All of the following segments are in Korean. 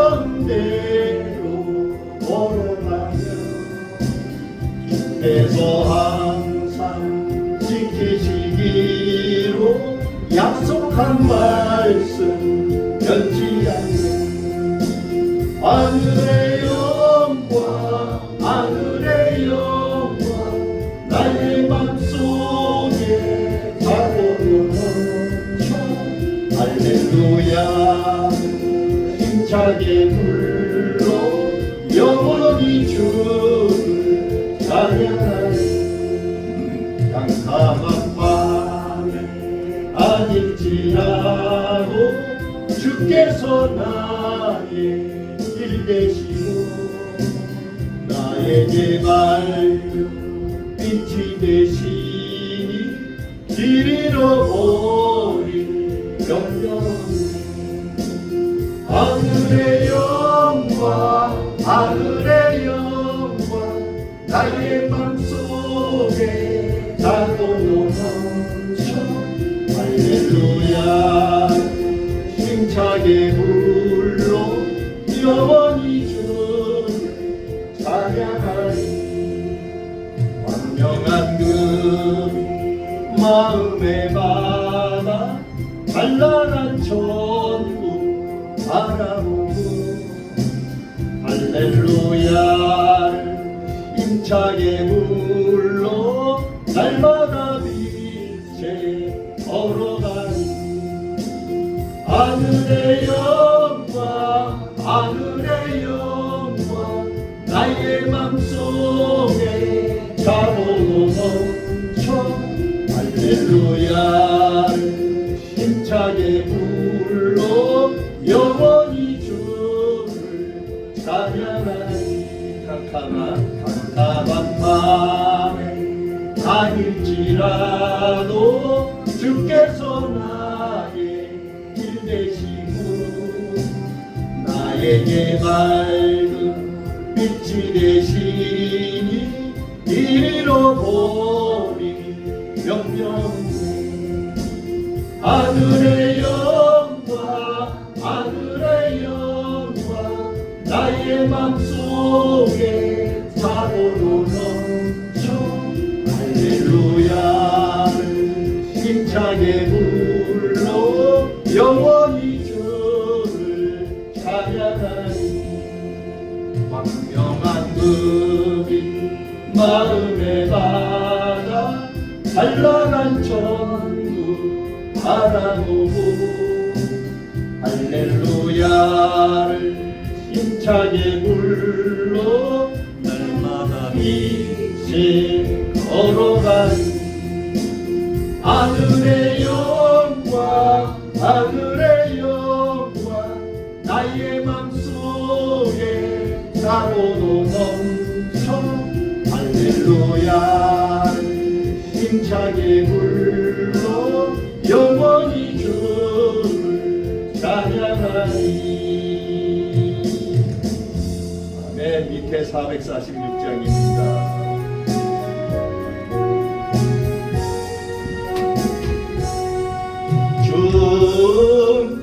가운데로 걸어가며 주께서 항상 지키시기로 약속한 말씀 변치 않는 하늘의 영광 하늘의 영광 나의 맘속에 자고로 넘쳐 할렐루야 힘차게 불러 영원히 주를 찬양하리 깜깜한 밤에 아닐지라도 주께서 나의 길 되시고 나에게 밝은 빛이 되시니 길 잃어버린 영영 하늘의 영광 하늘의 영광 나의 맘속에 자동으로 넘쳐 할렐루야 힘차게 불러 영원히 주를 찬양하리 광명한 금이 마음에 받아 찬란한 천국 바라보고 할렐루야를 힘차게 불러 날마다 빛에 걸어가니 하늘의 영광 하늘의 영광 나의 맘속에 자고로 넘쳐 할렐루야를 힘차게 불러 영원히 주를 찬양하니 캄캄한 밤에 아닐지라도 주께서 나의 길 되시고 나에게 밝은 빛이 되시니 잃어버린 영영에 하늘의 영광 하늘의 영광 나의 맘속에 사고로 넘쳐 할렐루야를 힘차게 불러 영원히 주를 찬양하니 광명한 금이 마음에 받아 찬란한 천국 바라보고 할렐루야를 힘차게 불러 날마다 빛에 걸어가니 하늘의 영광 하늘의 영광 나의 맘속에 사고로 넘쳐 할렐루야를 힘차게 불러 영원히 주를 찬양하니 아멘. 밑에 446장입니다.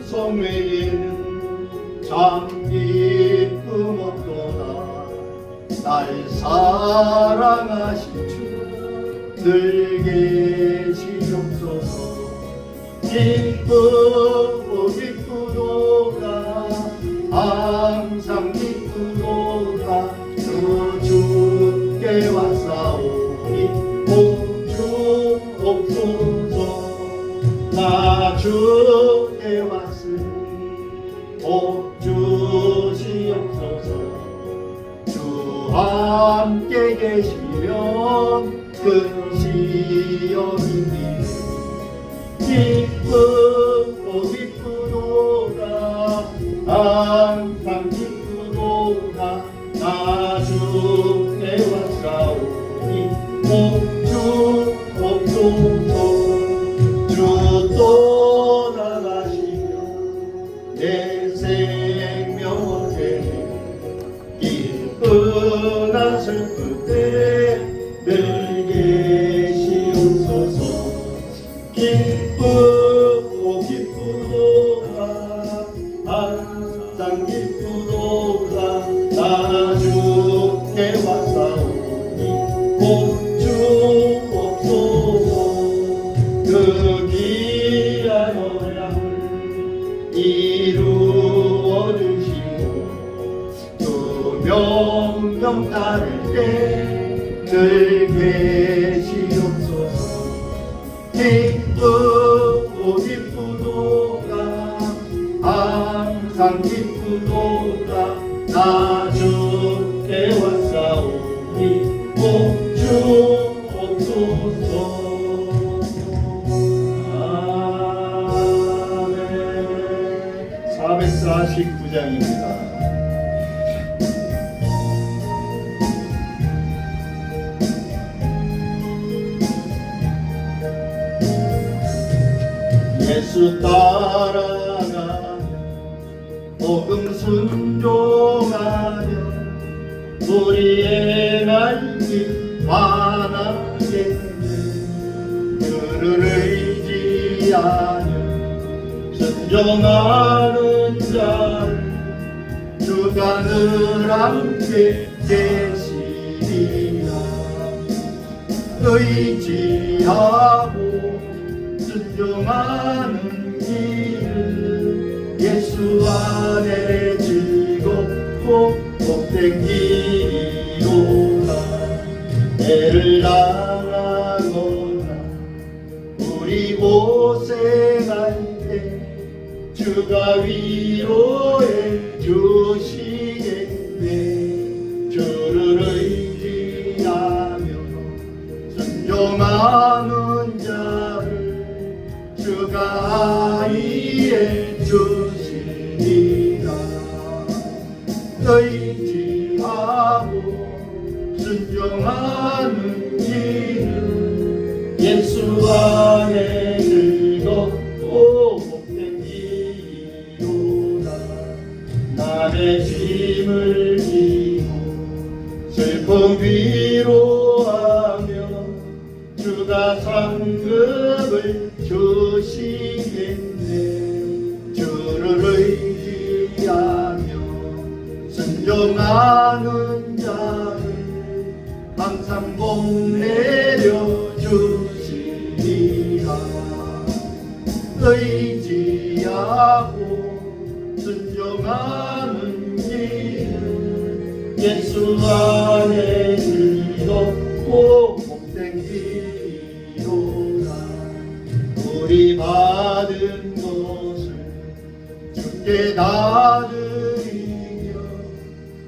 성회에는 참 기쁨 없도다 날 사랑하신 주 늘 계시옵소서 기쁘고 기쁘도다 항상 기쁘도다 주 주께 왔사오니 오 주 옵소서 나 주께 왔으니 복 주시옵소서 주 함께 계시면 끝이 없으니 기쁘고 기쁘도다 항상 기쁘도다 나 주께 왔사오니 복 주 옵소서 주 떠나가시며 내 생명 어제 기쁘나 슬플 때 늘 계시옵소서 기쁘고 기쁘도다 항상 항상 기쁘도다 나 주께 왔사오니 곧 주옵소서 그 귀한 언약을 이루어 주시고 그 명령 따를 때 늘 계시옵소서 기쁘고 기쁘도다 항상 기쁘도다 나 주께 왔사오니 꼭 주옵소서 아멘. 449장입니다. 예수 따라가며 복음 순종하며 우리의 날길 환하겠네 그를 의지하며 순종하는 자를 주가 늘 함께 계시리라 의지하고 순종하는 길을 예수 안에 즐겁고 복된 길이로다 애를 당하거나 우리 고생할 때 주가 위로해 주시겠네 주를 의지하며 순종하는 자를 주가 이해 주시리라 의지하고 순종하는 길은 예수 안에 즐겁고 복된 길이로다 남의 짐을 지고 슬픔 위로하며 주가 상급을 주시겠네 주를 의지하며 순종하는 자를 항상 복 내려 주시리라 의지하고 순종하는 길은 예수 안에 즐겁고 복된 길이로다 우리 받은 것을 주께 다 드리며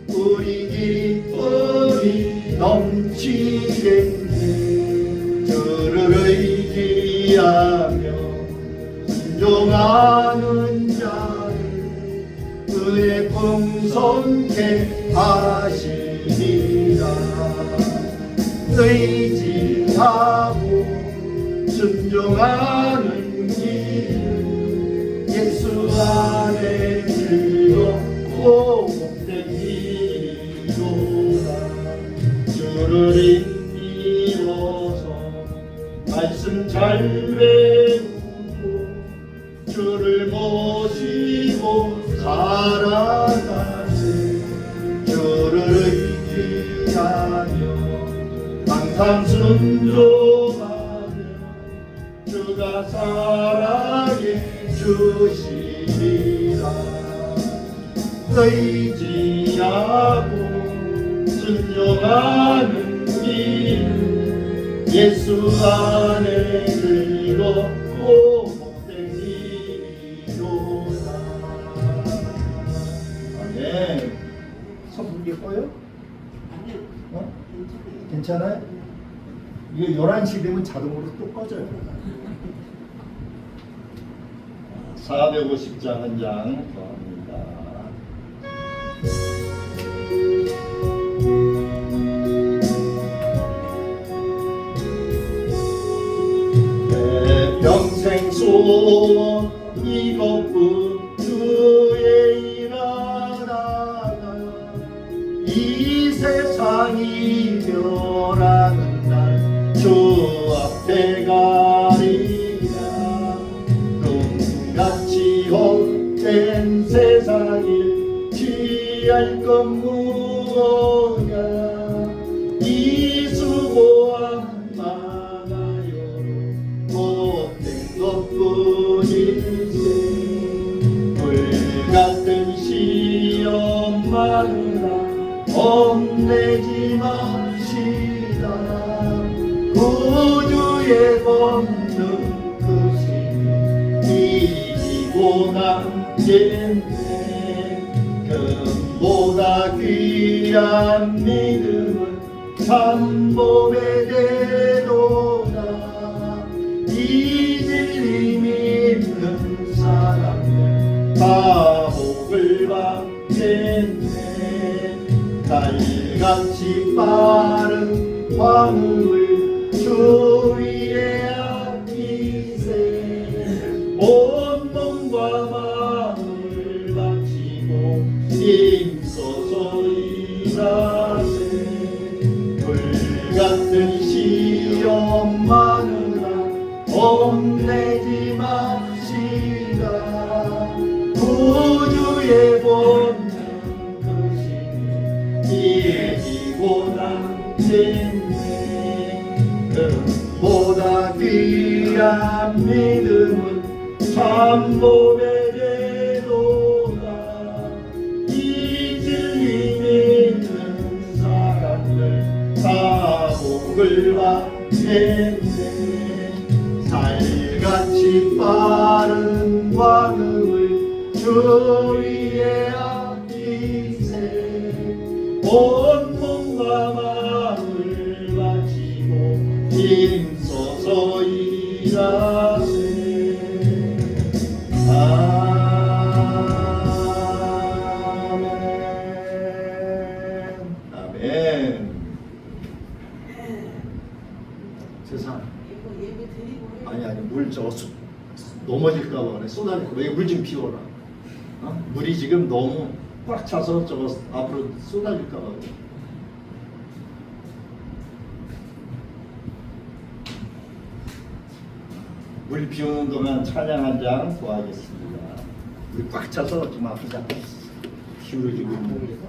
우리 기쁨이 넘치겠네 주를 의지하며 순종하는 자를 은혜 풍성케 하시리라 의지하고 순종하는 길 예수 안에 즐겁고 복된 길이로다 주를 인미워서 말씀 잘 배우고 주를 모시고 살아가세 주를 의지하며 항상 순종하며 주가 사랑해 주시리라 의지하고 순종하는 길 예수 안에 즐겁고 복된 길이로다 아멘. 선풍기 꺼요? 어? 괜찮아요? 이게 11시 되면 자동으로 또 꺼져요. 450장 한 장 더합니다. 내 평생 소원 이것뿐 주의 일하다가 이 세상이 변하는 날 주 앞에 가리라 눈같이 헛된 세상일 의지할 것 무엇냐 이 수고와 많아요 못된 것뿐일세 불같은 시험 많으나 겁내지 마시다 구주의 권능 크시니 이기고 남겠네 금보다 귀한 믿음은 삼복의 대도다 이 진리 믿는 사람들 다 복을 받겠네 달같이 빠른 광음을 주 위에 아끼세 온 몸과 마음을 바치고 힘써서 일하세 불같은 시험 많으나 겁내지 마시다 구주의 본능 이기고 남겠네 금보다 귀한 믿음은 참복의 제도다 이 진리 믿는 사람들 다 복을 받겠네 살같이 빠른 광음을 주 위에 아끼세 온 몸과 마음을 바치고 힘써서 일하세 아멘 아멘 세상 아니 물 저거 넘어질까봐 그래 쏟아내고 여기 물 좀 비워라 물이 지금 너무 꽉 차서 저거 앞으로 쏟아질까봐 그래. 물 비우는 동안 찬양 한 장 도와겠습니다. 물이 꽉 차서 좀 아프지 않겠어. 기울어지고 있는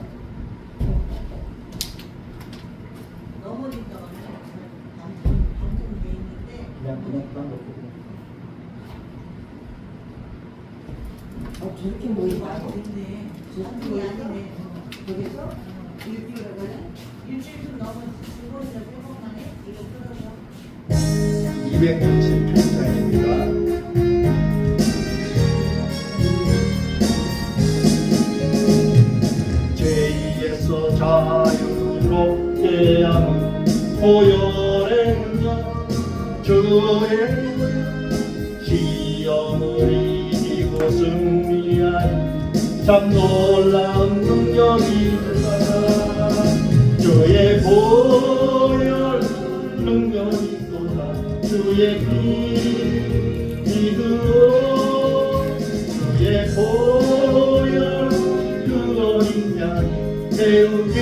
넘어질까 봐 그냥 놓고 저렇게 모이고 있네. 저렇게 모이네. 거기서 일주일에 일주일 좀 넘어 죽어서 빼먹만해. 이거 끊어서. 267장입니다. 죄에서 자유롭게 함은 보혈의 능력 주의 시험을 이기고 승리하여 참 놀라운 능력이다 주의 보혈 능력이 또다 주의 피 믿으오 주의 보혈 그 어린 양이 배우기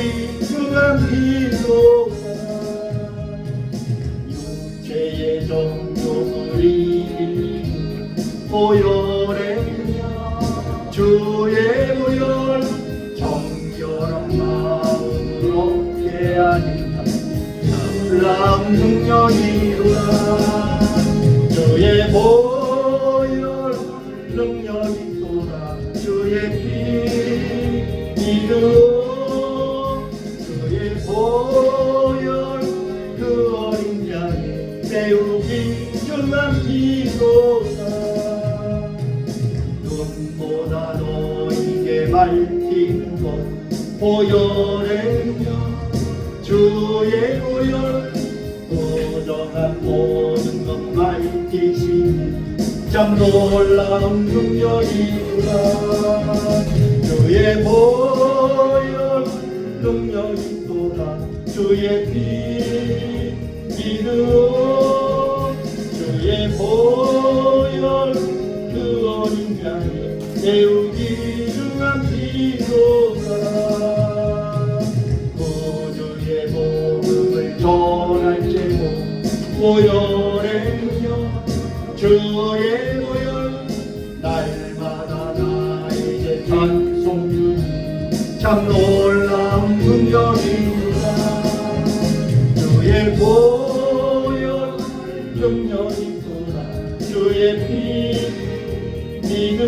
중함이로다 육체의 정욕을 이기는 보혈의 주의 보혈 정결한 마음으로 깨하니 놀라운 능력이로다 주의 보혈 능력이 또다 주의 피 믿으오 주의 보혈 그 어린 양이 배우기 중한 피로다 눈보다 너에게 밝히는 것 보혈의 능력 주의 보혈 부정한 모든 것 밝히시니 참 놀라운 능력이구나 주의 보혈 능력이 또다 주의 피 믿으오 주의 보혈 그 어린 양이 배우기 중한 피로다 구주의 복음을 전할 제목 보혈의 능력 주의 보혈 날마다 나에게 찬송주니 참 참 놀라운 능력이구나. 주의 보혈 능력이구나. 주의 피 믿음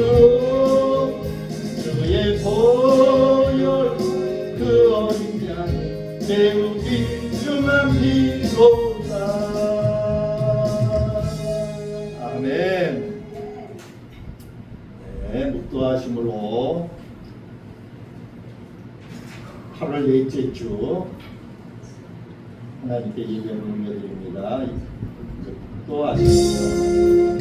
주의 보혈 그 어린 양 매우 귀중한 피로다. 아멘. 네, 묵도하심으로 8월 넷째 주 하나님께 예배를 올려드립니다. 묵도하십니다.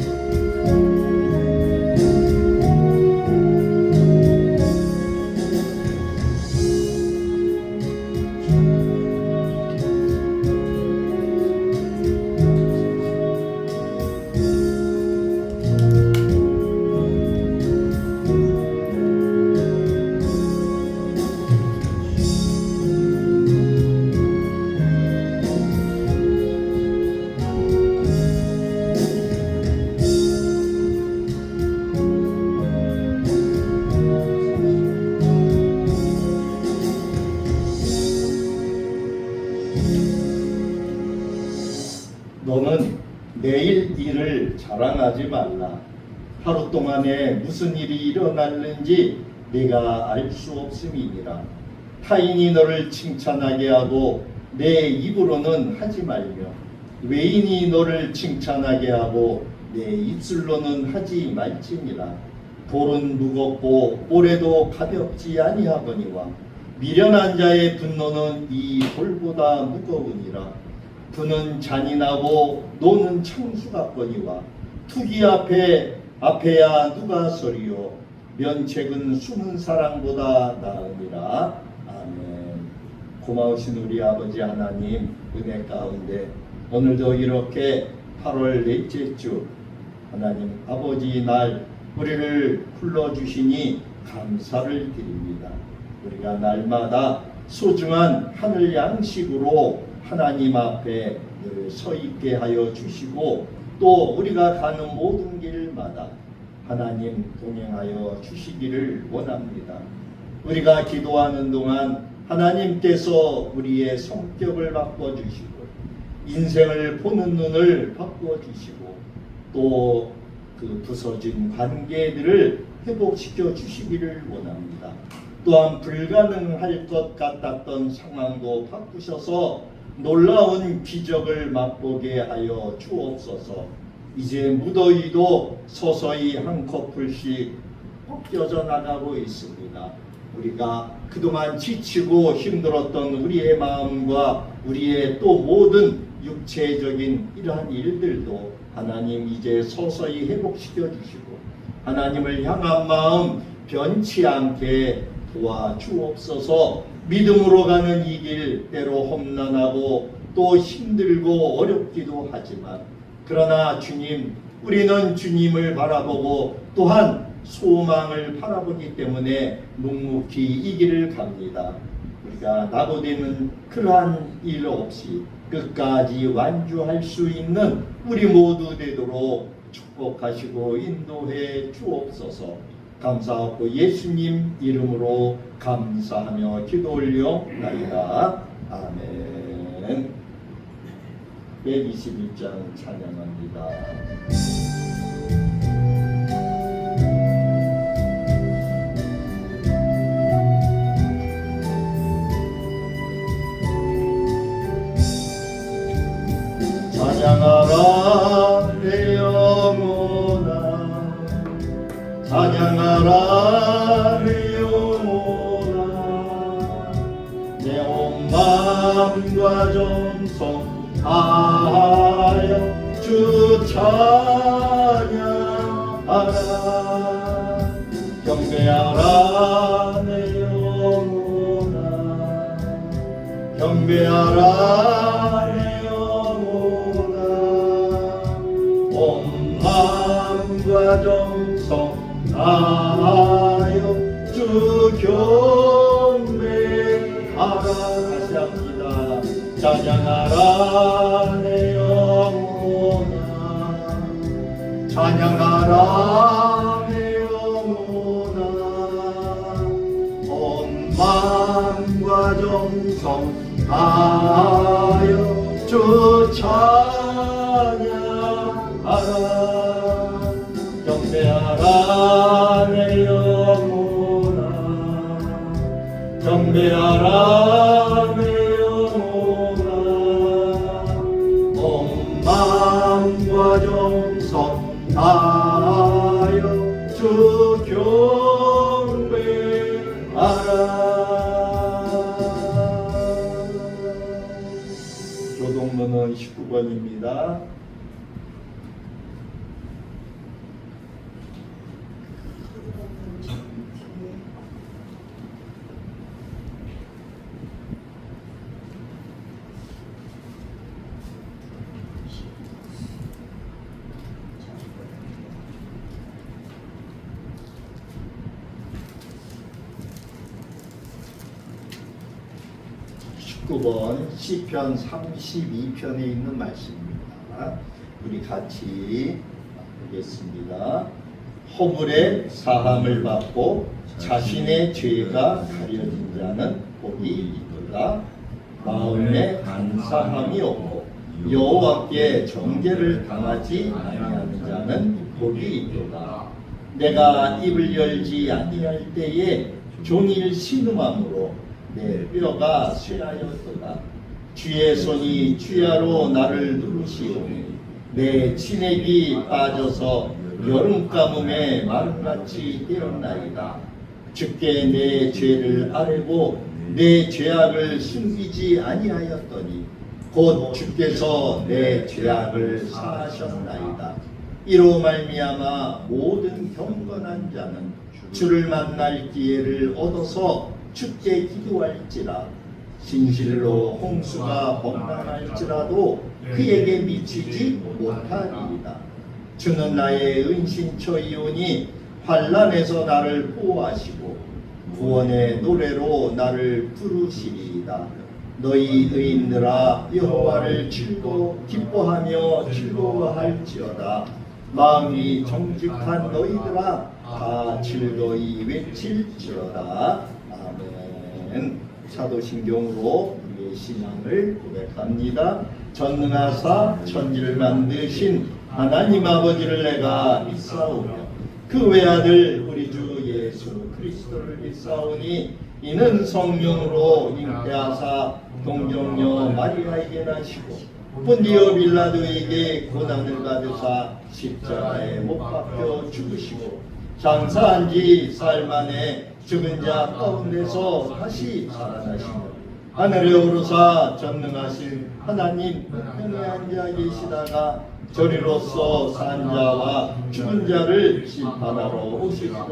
너는 내일 일을 자랑하지 말라. 하루 동안에 무슨 일이 일어났는지 내가 알 수 없음이니라. 타인이 너를 칭찬하게 하고 내 입으로는 하지 말며 외인이 너를 칭찬하게 하고 내 입술로는 하지 말지니라. 돌은 무겁고 모래도 가볍지 아니하거니와 미련한 자의 분노는 이 돌보다 무거우니라. 부는 잔인하고 노는 창수 같거니와 투기 앞에야 누가 서리요 면책은 숨은 사랑보다 나으니라. 아멘. 고마우신 우리 아버지 하나님 은혜 가운데 오늘도 이렇게 8월 넷째 주 하나님 아버지 날 우리를 불러주시니 감사를 드립니다. 우리가 날마다 소중한 하늘 양식으로 하나님 앞에 늘 서 있게 하여 주시고 또 우리가 가는 모든 길마다 하나님 동행하여 주시기를 원합니다. 우리가 기도하는 동안 하나님께서 우리의 성격을 바꿔주시고 인생을 보는 눈을 바꿔주시고 또 그 부서진 관계들을 회복시켜 주시기를 원합니다. 또한 불가능할 것 같았던 상황도 바꾸셔서 놀라운 기적을 맛보게 하여 주옵소서. 이제 무더위도 서서히 한 커플씩 벗겨져 나가고 있습니다. 우리가 그동안 지치고 힘들었던 우리의 마음과 우리의 또 모든 육체적인 이러한 일들도 하나님 이제 서서히 회복시켜 주시고 하나님을 향한 마음 변치 않게 도와주옵소서. 믿음으로 가는 이 길 때로 험난하고 또 힘들고 어렵기도 하지만 그러나 주님 우리는 주님을 바라보고 또한 소망을 바라보기 때문에 묵묵히 이 길을 갑니다. 우리가 낙오되는 그러한 일 없이 끝까지 완주할 수 있는 우리 모두 되도록 축복하시고 인도해 주옵소서. 감사하고 예수님 이름으로 감사하며 기도 올려나이다. 아멘. 121장 찬양합니다. 찬양하라 내 영혼아 찬양하라 내 영혼아 내 온 마음과 정성 다하여 주 찬양하라 경배하라 내 영혼아 경배하라 내 온 마음과 정성 다하여 주 경배하라. 다시 합니다. 찬양하라 내 영혼아 찬양하라 내 영혼아 온 마음과 정성 다하여 주 찬양하라. 경배하라 내 영혼아, 경배하라 내 영혼아. 온 마음과 정성 다하여 주 경배하라. 교동문은 19번입니다. 번 시편 32편에 있는 말씀입니다. 우리 같이 보겠습니다. 허물의 사함을 받고 자신의 죄가 가려진 자는 복이 있도다. 마음에 간사함이 없고 여호와께 정죄를 당하지 아니하는 자는 복이 있도다. 내가 입을 열지 아니할 때에 종일 신음함으로 내 뼈가 쇠하였도다. 주의 손이 주야로 나를 누르시오니 내 치맥이 빠져서 여름 가뭄에 마름같이 되었나이다. 주께 내 죄를 아뢰고 내 죄악을 숨기지 아니하였더니 곧 주께서 내 죄악을 사하셨나이다. 이로 말미암아 모든 경건한 자는 주를 만날 기회를 얻어서 주께 기도할지라. 진실로 홍수가 범람할지라도 그에게 미치지 못하리이다. 주는 나의 은신처이오니 환난에서 나를 보호하시고 구원의 노래로 나를 부르시리이다. 너희 의인들아 여호와를 기뻐하며 즐거워할지어다. 마음이 정직한 너희들아 다 즐거이 외칠지어다. 아멘. 사도신경으로 우리의 신앙을 고백합니다. 전능하사 천지를 만드신 하나님 아버지를 내가 믿사오며 그 외아들 우리 주 예수 그리스도를 믿사오니 이는 성령으로 잉태하사 동정녀 마리아에게 나시고 본디오 빌라도에게 고난을 받으사 십자가에 못 박혀 죽으시고 장사한 지 사흘 만에 죽은 자 가운데서 다시 살아나시며 하늘에 오르사 전능하신 하나님 우편에 앉아 계시다가 저리로서 산 자와 죽은 자를 심판하러 오시리라.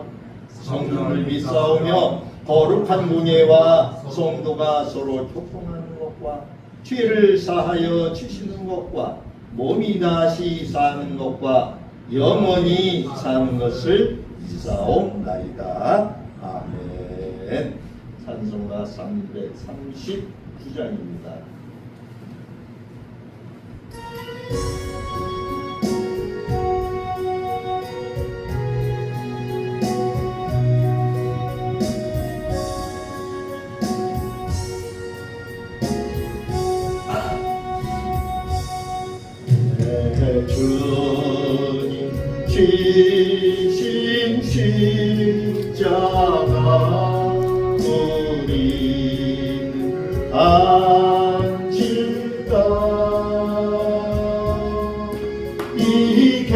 성령을 믿사오며 거룩한 공예와 성도가 서로 교통하는 것과 죄를 사하여 주시는 것과 몸이 다시 사는 것과 영원히 사는 것을 믿사옵나이다. 아멘. 찬송가 339장입니다. 주님 지신 십자가 우리는 안질까. 이게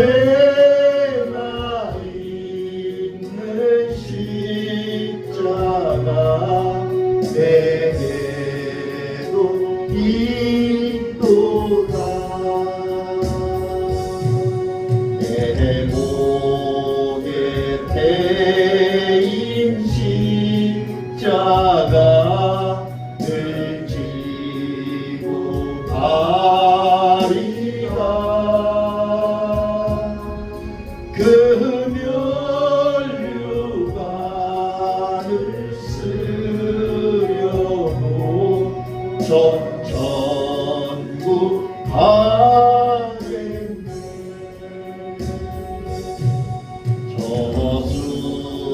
나 있는 십자가 내게도 있도다. 내 목에 대인 십자가 늘 지고 가리라. 그 면류관을 쓰려고 전부 하겠네.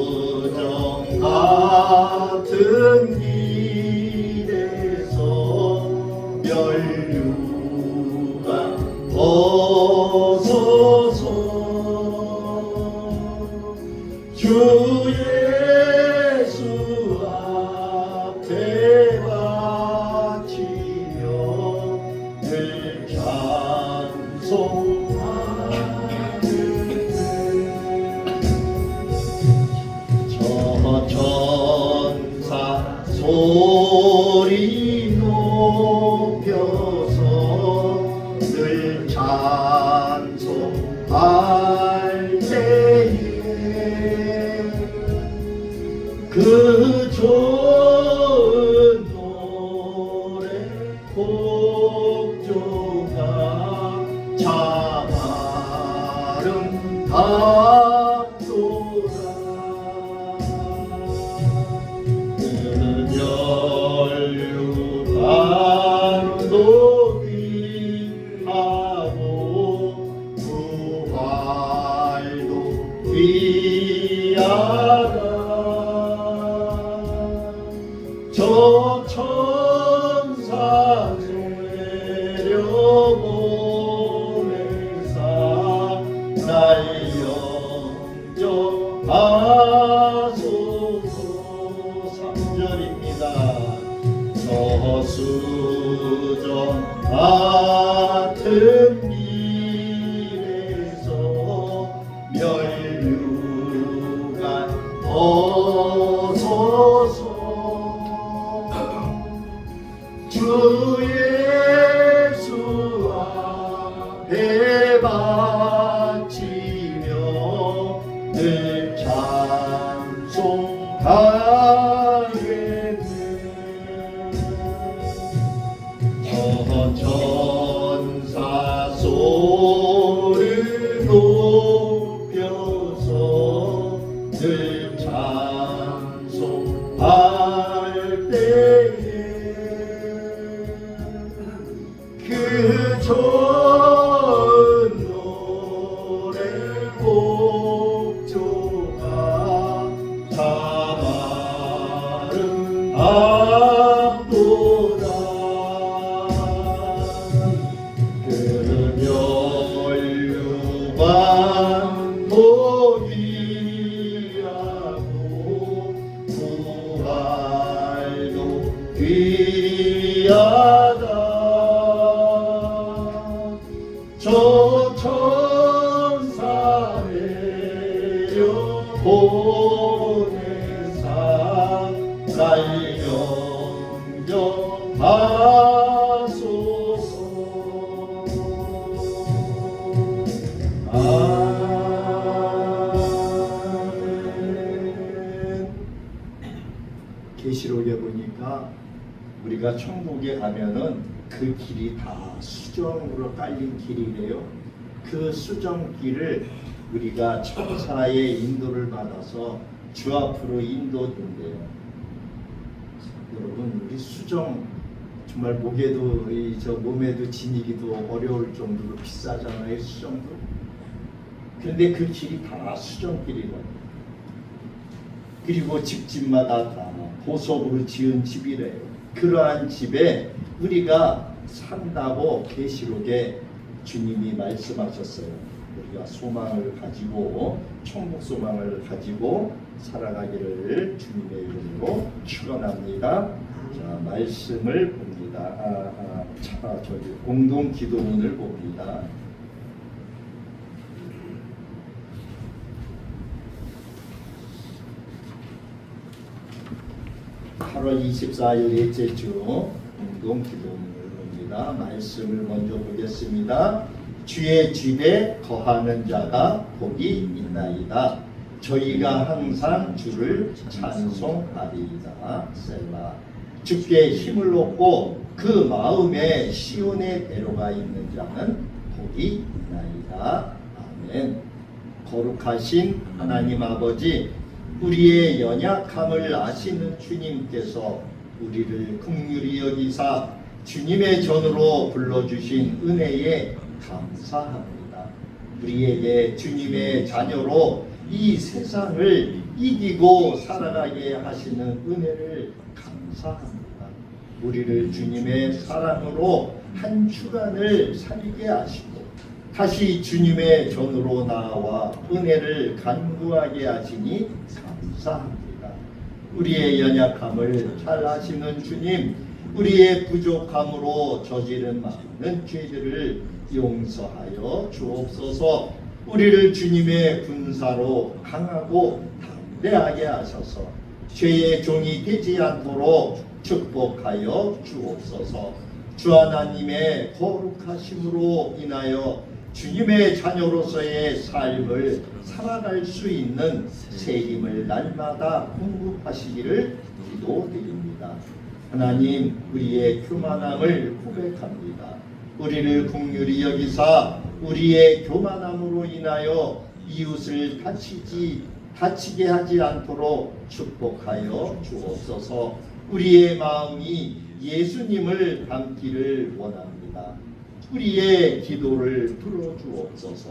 저수정 같은 길에서 면류관 벗어서 주 예수 앞에 바치며 늘 찬송하는 저 천사 소리 높여서 늘 찬송할 때에 그 좋은 노래 곡조가 참 아름답도다. 연류관도 귀하고 부활도 귀하다. 저 천사 내려보내사 날 영접하소서. 3절입니다. 저수정 같은 길에서 면류관 벗어서 주 예수 앞에 바치며 늘 찬송하겠네. 저 천사 소리 높여서 늘 찬송할 때에 그 좋은 노래 곡조가 참 아름답도다. 그 면류관도 귀하고 부활도 귀하다. 저 천사 내려보내사 날 영접하소서. 아멘. 계시록에 보니까 우리가 천국에 가면은 그 길이 다 수정으로 깔린 길이래요. 그 수정길을 우리가 천사의 인도를 받아서 주 앞으로 인도된대요. 여러분, 우리 수정 정말 목에도 저 몸에도 지니기도 어려울 정도로 비싸잖아요, 수정도. 근데 그 길이 다 수정길이라고. 그리고 집집마다 다 보석으로 지은 집이래요. 그러한 집에 우리가 산다고 계시록에 주님이 말씀하셨어요. 우리가 소망을 가지고 천국 소망을 가지고 살아가기를 주님의 이름으로 축원합니다. 자, 말씀을 봅니다. 저기 공동 기도문을 봅니다. (8월 24일) 넷째 주 공동 기도문을 봅니다. 말씀을 먼저 보겠습니다. 주의 집에 거하는 자가 복이 있나이다. 저희가 항상 주를 찬송하리이다. 셀라. 주께 힘을 얻고 그 마음에 시온의 배로가 있는 자는 복이 있나이다. 아멘. 거룩하신 하나님 아버지, 우리의 연약함을 아시는 주님께서 우리를 긍휼히 여기사 주님의 전으로 불러주신 은혜에 감사합니다. 우리에게 주님의 자녀로 이 세상을 이기고 살아가게 하시는 은혜를 감사합니다. 감사합니다. 우리를 주님의 사랑으로 한 주간을 살게 하시고 다시 주님의 전으로 나와 은혜를 간구하게 하시니 감사합니다. 우리의 연약함을 잘 아시는 주님, 우리의 부족함으로 저지른 많은 죄들을 용서하여 주옵소서. 우리를 주님의 군사로 강하고 담대하게 하셔서 죄의 종이 되지 않도록 축복하여 주옵소서. 주 하나님의 거룩하심으로 인하여 주님의 자녀로서의 삶을 살아갈 수 있는 새 힘을 날마다 공급하시기를 기도드립니다. 하나님, 우리의 교만함을 고백합니다. 우리를 긍휼히 여기사 우리의 교만함으로 인하여 이웃을 다치게 하지 않도록 축복하여 주옵소서. 우리의 마음이 예수님을 닮기를 원합니다. 우리의 기도를 들어주옵소서.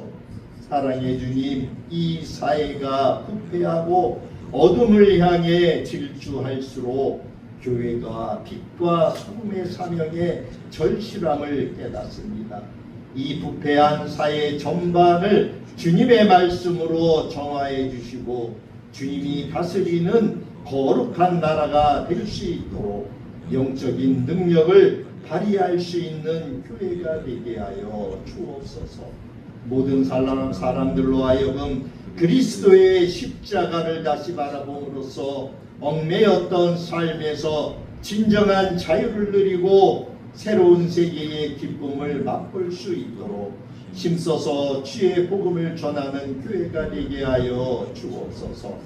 사랑의 주님, 이 사회가 부패하고 어둠을 향해 질주할수록 교회가 빛과 소금의 사명에 절실함을 깨닫습니다. 이 부패한 사회 전반을 주님의 말씀으로 정화해 주시고 주님이 다스리는 거룩한 나라가 될 수 있도록 영적인 능력을 발휘할 수 있는 교회가 되게 하여 주옵소서. 모든 사람들로 하여금 그리스도의 십자가를 다시 바라봄으로써 얽매였던 삶에서 진정한 자유를 누리고 새로운 세계의 기쁨을 맛볼 수 있도록 힘써서 주의 복음을 전하는 교회가 되게 하여 주옵소서.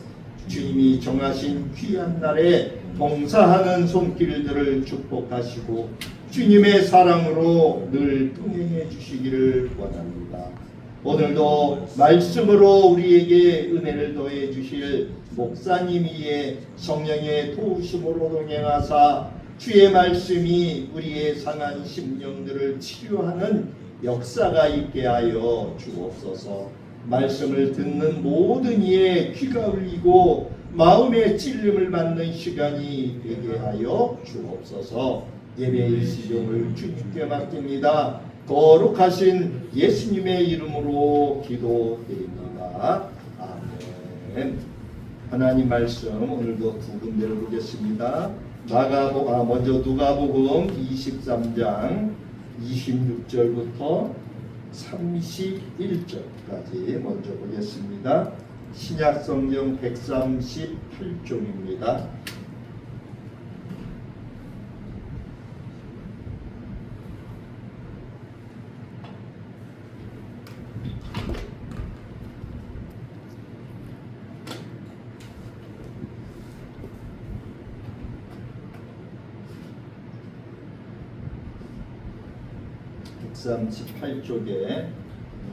주님이 정하신 귀한 날에 봉사하는 손길들을 축복하시고 주님의 사랑으로 늘 동행해 주시기를 원합니다. 오늘도 말씀으로 우리에게 은혜를 더해 주실 목사님 위에 성령의 도우심으로 동행하사 주의 말씀이 우리의 상한 심령들을 치유하는 역사가 있게 하여 주옵소서. 말씀을 듣는 모든 이의 귀가 울리고 마음의 찔림을 받는 시간이 되게 하여 주옵소서. 예배의 시종을 주님께 맡깁니다. 거룩하신 예수님의 이름으로 기도드립니다. 아멘. 하나님 말씀 오늘도 두 군데를 보겠습니다. 먼저 누가복음 23장 26절부터 31절까지 먼저 보겠습니다. 신약성경 138쪽입니다. (38쪽에)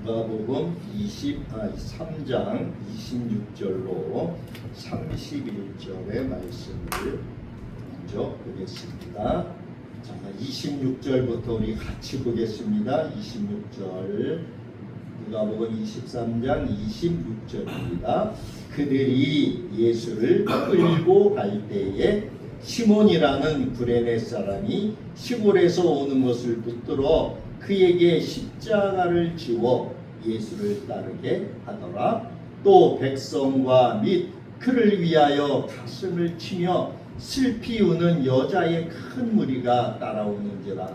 누가복음 23장 26절로 31절의 말씀을 먼저 보겠습니다. 자, 26절부터 우리 같이 보겠습니다. 26절 누가복음 23장 26절입니다. 그들이 예수를 끌고 갈 때에 시몬이라는 구레네 사람이 시골에서 오는 것을 붙들어 그에게 십자가를 지워 예수를 따르게 하더라. 또 백성과 및 그를 위하여 가슴을 치며 슬피 우는 여자의 큰 무리가 따라오는지라.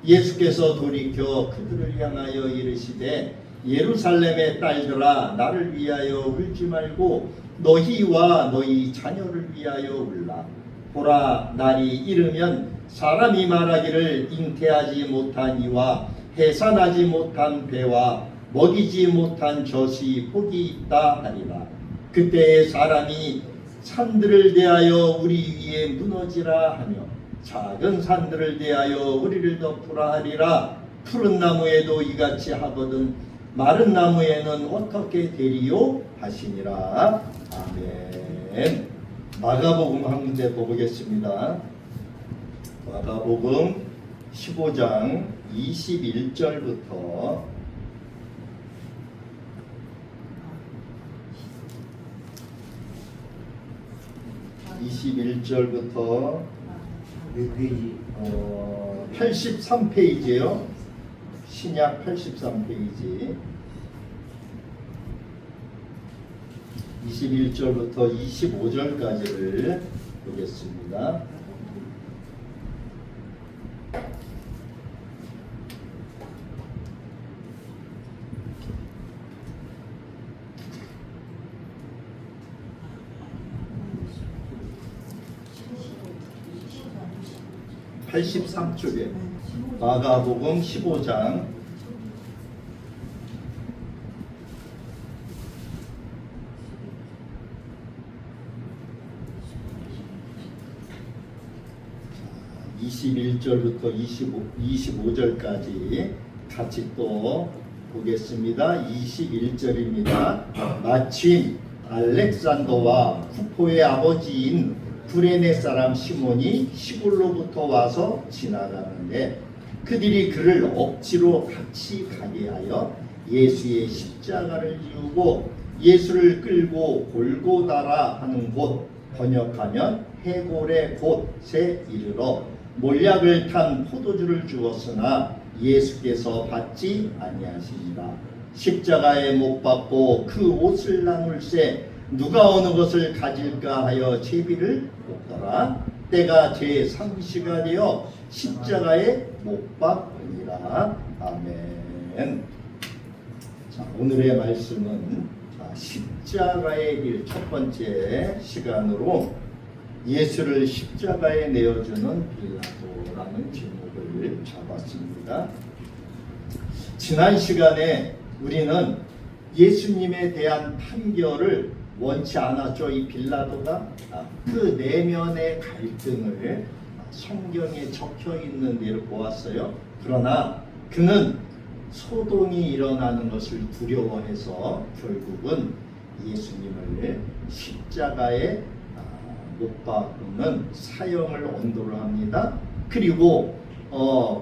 예수께서 돌이켜 그들을 향하여 이르시되 예루살렘의 딸들아, 나를 위하여 울지 말고 너희와 너희 자녀를 위하여 울라. 보라, 날이 이르면 사람이 말하기를 잉태하지 못한 이와 해산하지 못한 배와 먹이지 못한 젖이 복이 있다 하리라. 그때에 사람이 산들을 대하여 우리 위에 무너지라 하며 작은 산들을 대하여 우리를 덮으라 하리라. 푸른 나무에도 이같이 하거든 마른 나무에는 어떻게 되리요 하시니라. 아멘. 마가복음 한 군데 보겠습니다. 마가복음 15장 21절부터 21절부터 몇 페이지? 83페이지요. 신약 83페이지. 21절부터 25절까지를 보겠습니다. (83쪽에) 마가복음 15장 21절부터 25절까지 같이 또 보겠습니다. 21절입니다. 마침 알렉산더와 쿠포의 아버지인 구레네 사람 시몬이 시골로부터 와서 지나가는데 그들이 그를 억지로 같이 가게 하여 예수의 십자가를 지우고 예수를 끌고 골고다라 하는 곳, 번역하면 해골의 곳에 이르러 몰약을 탄 포도주를 주었으나 예수께서 받지 아니하시니라. 십자가에 못 박고 그 옷을 나눌세 누가 어느 것을 가질까 하여 제비를 꽂더라. 때가 제3시가 되어 십자가에 못 박으니라. 아멘. 자, 오늘의 말씀은 십자가의 길 첫 번째 시간으로 예수를 십자가에 내어주는 빌라도라는 제목을 잡았습니다. 지난 시간에 우리는 예수님에 대한 판결을 원치 않았죠. 이 빌라도가 그 내면의 갈등을 성경에 적혀 있는 대로 보았어요. 그러나 그는 소동이 일어나는 것을 두려워해서 결국은 예수님을 십자가에 못 박는 사형을 언도를 합니다. 그리고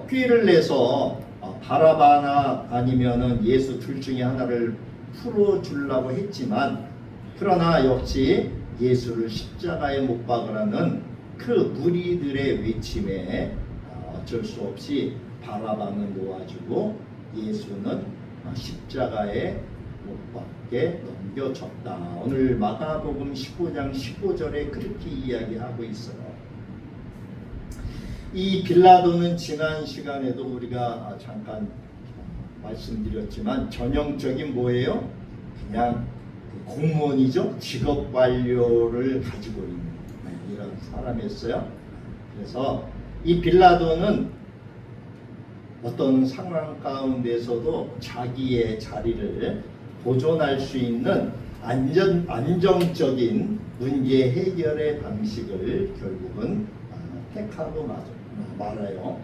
꾀를 내서 바라바나 아니면은 예수 둘 중에 하나를 풀어주려고 했지만 그러나 역시 예수를 십자가에 못 박으라는 그 무리들의 외침에 어쩔 수 없이 바라바는 놓아주고 예수는 십자가에 못 박게 넘겨졌다. 오늘 마가복음 15장 15절에 그렇게 이야기하고 있어요. 이 빌라도는 지난 시간에도 우리가 잠깐 말씀드렸지만 전형적인 뭐예요? 그냥 공무원이죠. 직업 관료를 가지고 있는 이런 사람이었어요. 그래서 이 빌라도는 어떤 상황 가운데서도 자기의 자리를 보존할 수 있는 안정적인 문제 해결의 방식을 결국은 택하고 말아요.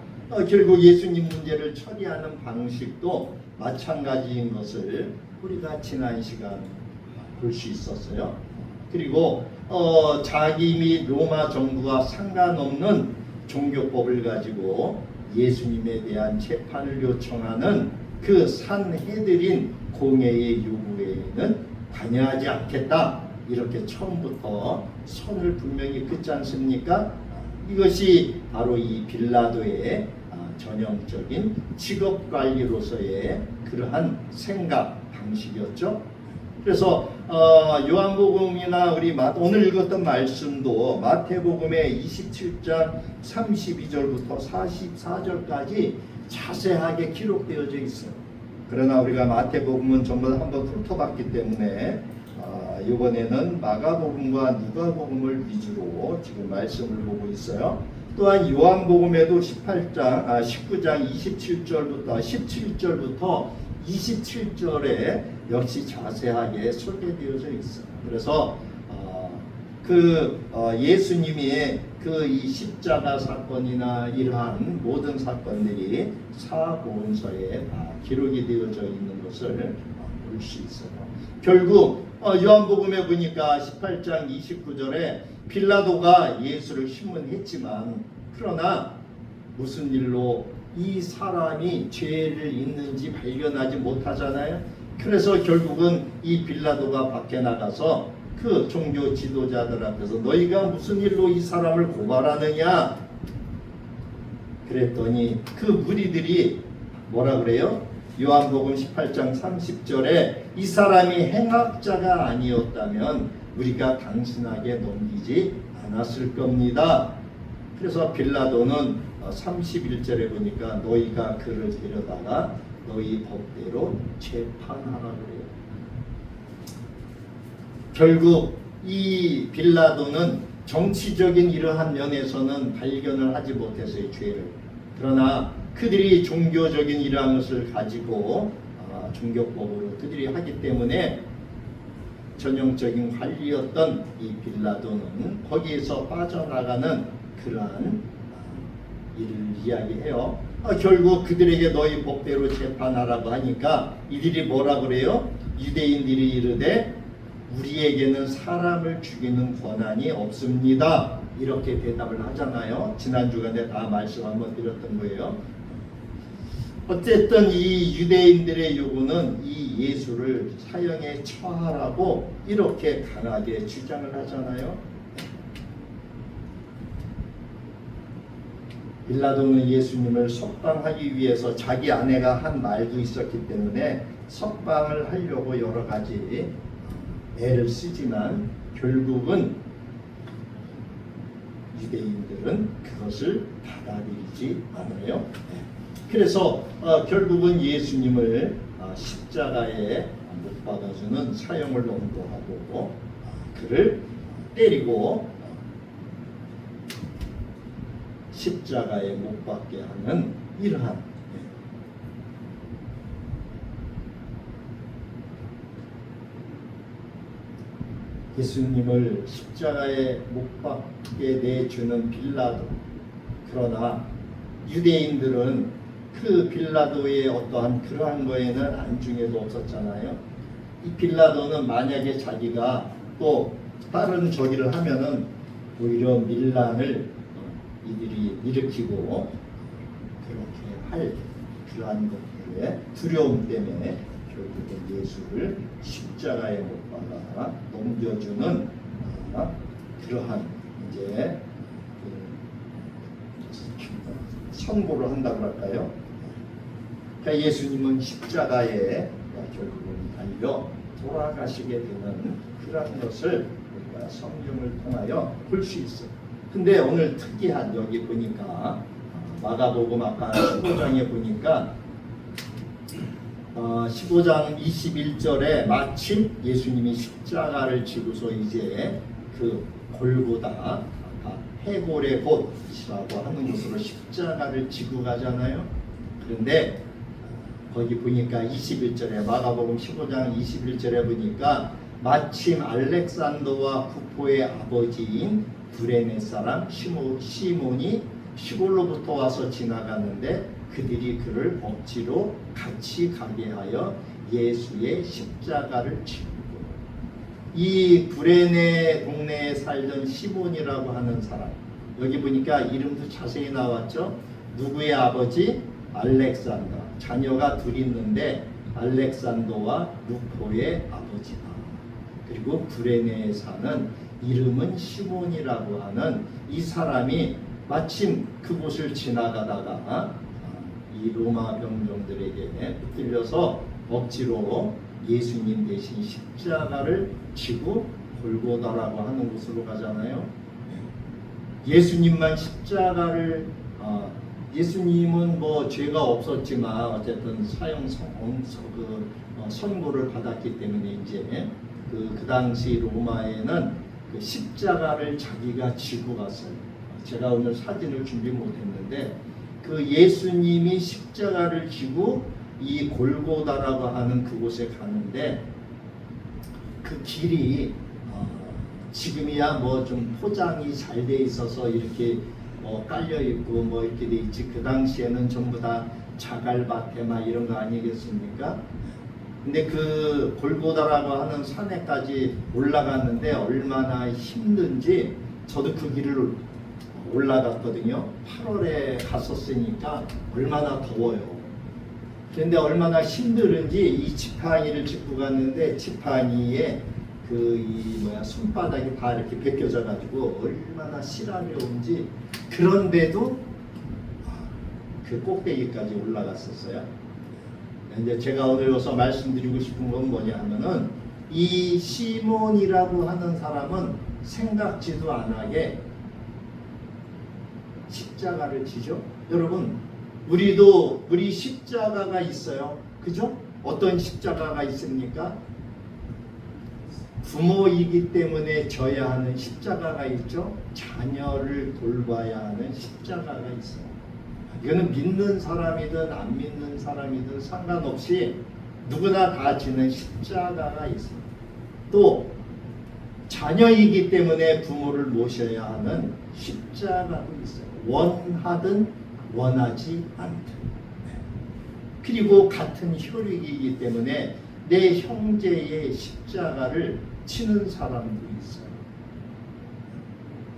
결국 예수님 문제를 처리하는 방식도 마찬가지인 것을 우리가 지난 시간 볼 수 있었어요. 그리고 자기 및 로마 정부와 상관없는 종교법을 가지고 예수님에 대한 재판을 요청하는 그 산헤드린 공회의 요구에는 관여하지 않겠다. 이렇게 처음부터 선을 분명히 긋지 않습니까? 이것이 바로 이 빌라도의 전형적인 직업관리로서의 그러한 생각 방식이었죠. 그래서 요한복음이나 우리 오늘 읽었던 말씀도 마태복음의 27장 32절부터 44절까지 자세하게 기록되어져 있어요. 그러나 우리가 마태복음은 전부 한번 훑어봤기 때문에 이번에는 마가복음과 누가복음을 위주로 지금 말씀을 보고 있어요. 또한 요한복음에도 19장 17절부터 27절에 역시 자세하게 소개되어져 있어요. 그래서 예수님이 이 십자가 사건이나 이러한 모든 사건들이 사복음서에 기록이 되어져 있는 것을 볼 수 있어요. 결국 요한복음에 보니까 18장 29절에 빌라도가 예수를 심문했지만 그러나 무슨 일로 이 사람이 죄를 있는지 발견하지 못하잖아요. 그래서 결국은 이 빌라도가 밖에 나가서 그 종교 지도자들 앞에서 너희가 무슨 일로 이 사람을 고발하느냐 그랬더니 그 무리들이 뭐라 그래요? 요한복음 18장 30절에 이 사람이 행악자가 아니었다면 우리가 당신에게 넘기지 않았을 겁니다. 그래서 빌라도는 31절에 보니까 너희가 그를 데려다가 너희 법대로 재판하라 그래요. 결국 이 빌라도는 정치적인 이러한 면에서는 발견을 하지 못했어요, 죄를. 그러나 그들이 종교적인 이러한 것을 가지고 종교법으로 그들이 하기 때문에 전형적인 관리였던 이 빌라도는 거기에서 빠져나가는 그러한 일을 이야기해요. 결국 그들에게 너희 법대로 재판하라고 하니까 이들이 뭐라 그래요? 유대인들이 이르되 우리에게는 사람을 죽이는 권한이 없습니다. 이렇게 대답을 하잖아요. 지난 주간에 다 말씀 한번 드렸던 거예요. 어쨌든 이 유대인들의 요구는 이 예수를 사형에 처하라고 이렇게 강하게 주장을 하잖아요. 빌라도는 예수님을 석방하기 위해서 자기 아내가 한 말도 있었기 때문에 석방을 하려고 여러 가지 애를 쓰지만 결국은 유대인들은 그것을 받아들이지 않아요. 그래서 결국은 예수님을 십자가에 못 박아주는 사형을 엄도하고 그를 때리고 십자가에 못 박게 하는 이러한 예수님을 십자가에 못 박게 내주는 빌라도. 그러나 유대인들은 그 빌라도의 어떠한 그러한 거에는 안중에도 없었잖아요. 이 빌라도는 만약에 자기가 또 다른 저기를 하면은 오히려 밀란을 이들이 일으키고 그렇게 할 그러한 것들의 두려움 때문에 결국은 예수를 십자가에 못 박아 넘겨주는 그러한 이제 선고를 한다고 할까요? 그러니까 예수님은 십자가에 결국은 달려 돌아가시게 되는 그러한 것을 우리가 성경을 통하여 볼 수 있어요. 근데 오늘 특이한 여기 보니까 마가복음 아까 15장에 보니까 15장 21절에 마침 예수님이 십자가를 지고서 이제 그 골고다 해골의 곳이라고 하는 곳으로 십자가를 지고 가잖아요. 그런데 거기 보니까 21절에 마가복음 15장 21절에 보니까 마침 알렉산더와 구포의 아버지인 구레네 사람 시몬이 시골로부터 와서 지나가는데 그들이 그를 억지로 같이 가게 하여 예수의 십자가를 지고 이 구레네 동네에 살던 시몬이라고 하는 사람 여기 보니까 이름도 자세히 나왔죠. 누구의 아버지? 알렉산더. 자녀가 둘 있는데 알렉산더와 루포의 아버지다. 그리고 구레네에 사는 이름은 시몬이라고 하는 이 사람이 마침 그곳을 지나가다가 이 로마 병정들에게 붙들려서 억지로 예수님 대신 십자가를 지고 골고다라고 하는 곳으로 가잖아요. 예수님만 십자가를 예수님은 뭐 죄가 없었지만 어쨌든 사형 선고를 받았기 때문에 이제 그 당시 로마에는 그 십자가를 자기가 지고 갔어요. 제가 오늘 사진을 준비 못했는데 그 예수님이 십자가를 지고 이 골고다라고 하는 그곳에 가는데 그 길이 지금이야 뭐 좀 포장이 잘 돼 있어서 이렇게 깔려 있고 뭐 이렇게 돼 있지 그 당시에는 전부 다 자갈밭에 막 이런 거 아니겠습니까? 근데 그 골고다라고 하는 산에까지 올라갔는데 얼마나 힘든지 저도 그 길을 올라갔거든요. 8월에 갔었으니까 얼마나 더워요. 그런데 얼마나 힘들은지 이 지팡이를 짚고 갔는데 지팡이에 손바닥이 다 이렇게 벗겨져 가지고 얼마나 실함이 온지 그런데도 그 꼭대기까지 올라갔었어요. 이제 제가 오늘 여기서 말씀드리고 싶은 건 뭐냐 하면은 이 시몬이라고 하는 사람은 생각지도 않게 십자가를 지죠. 여러분, 우리 십자가가 있어요. 그죠? 어떤 십자가가 있습니까? 부모이기 때문에 져야 하는 십자가가 있죠. 자녀를 돌봐야 하는 십자가가 있어요. 이거는 믿는 사람이든 안 믿는 사람이든 상관없이 누구나 다 지는 십자가가 있어요. 또 자녀이기 때문에 부모를 모셔야 하는 십자가도 있어요. 원하든 원하지 않든. 그리고 같은 혈육이기 때문에 내 형제의 십자가를 치는 사람도 있어요.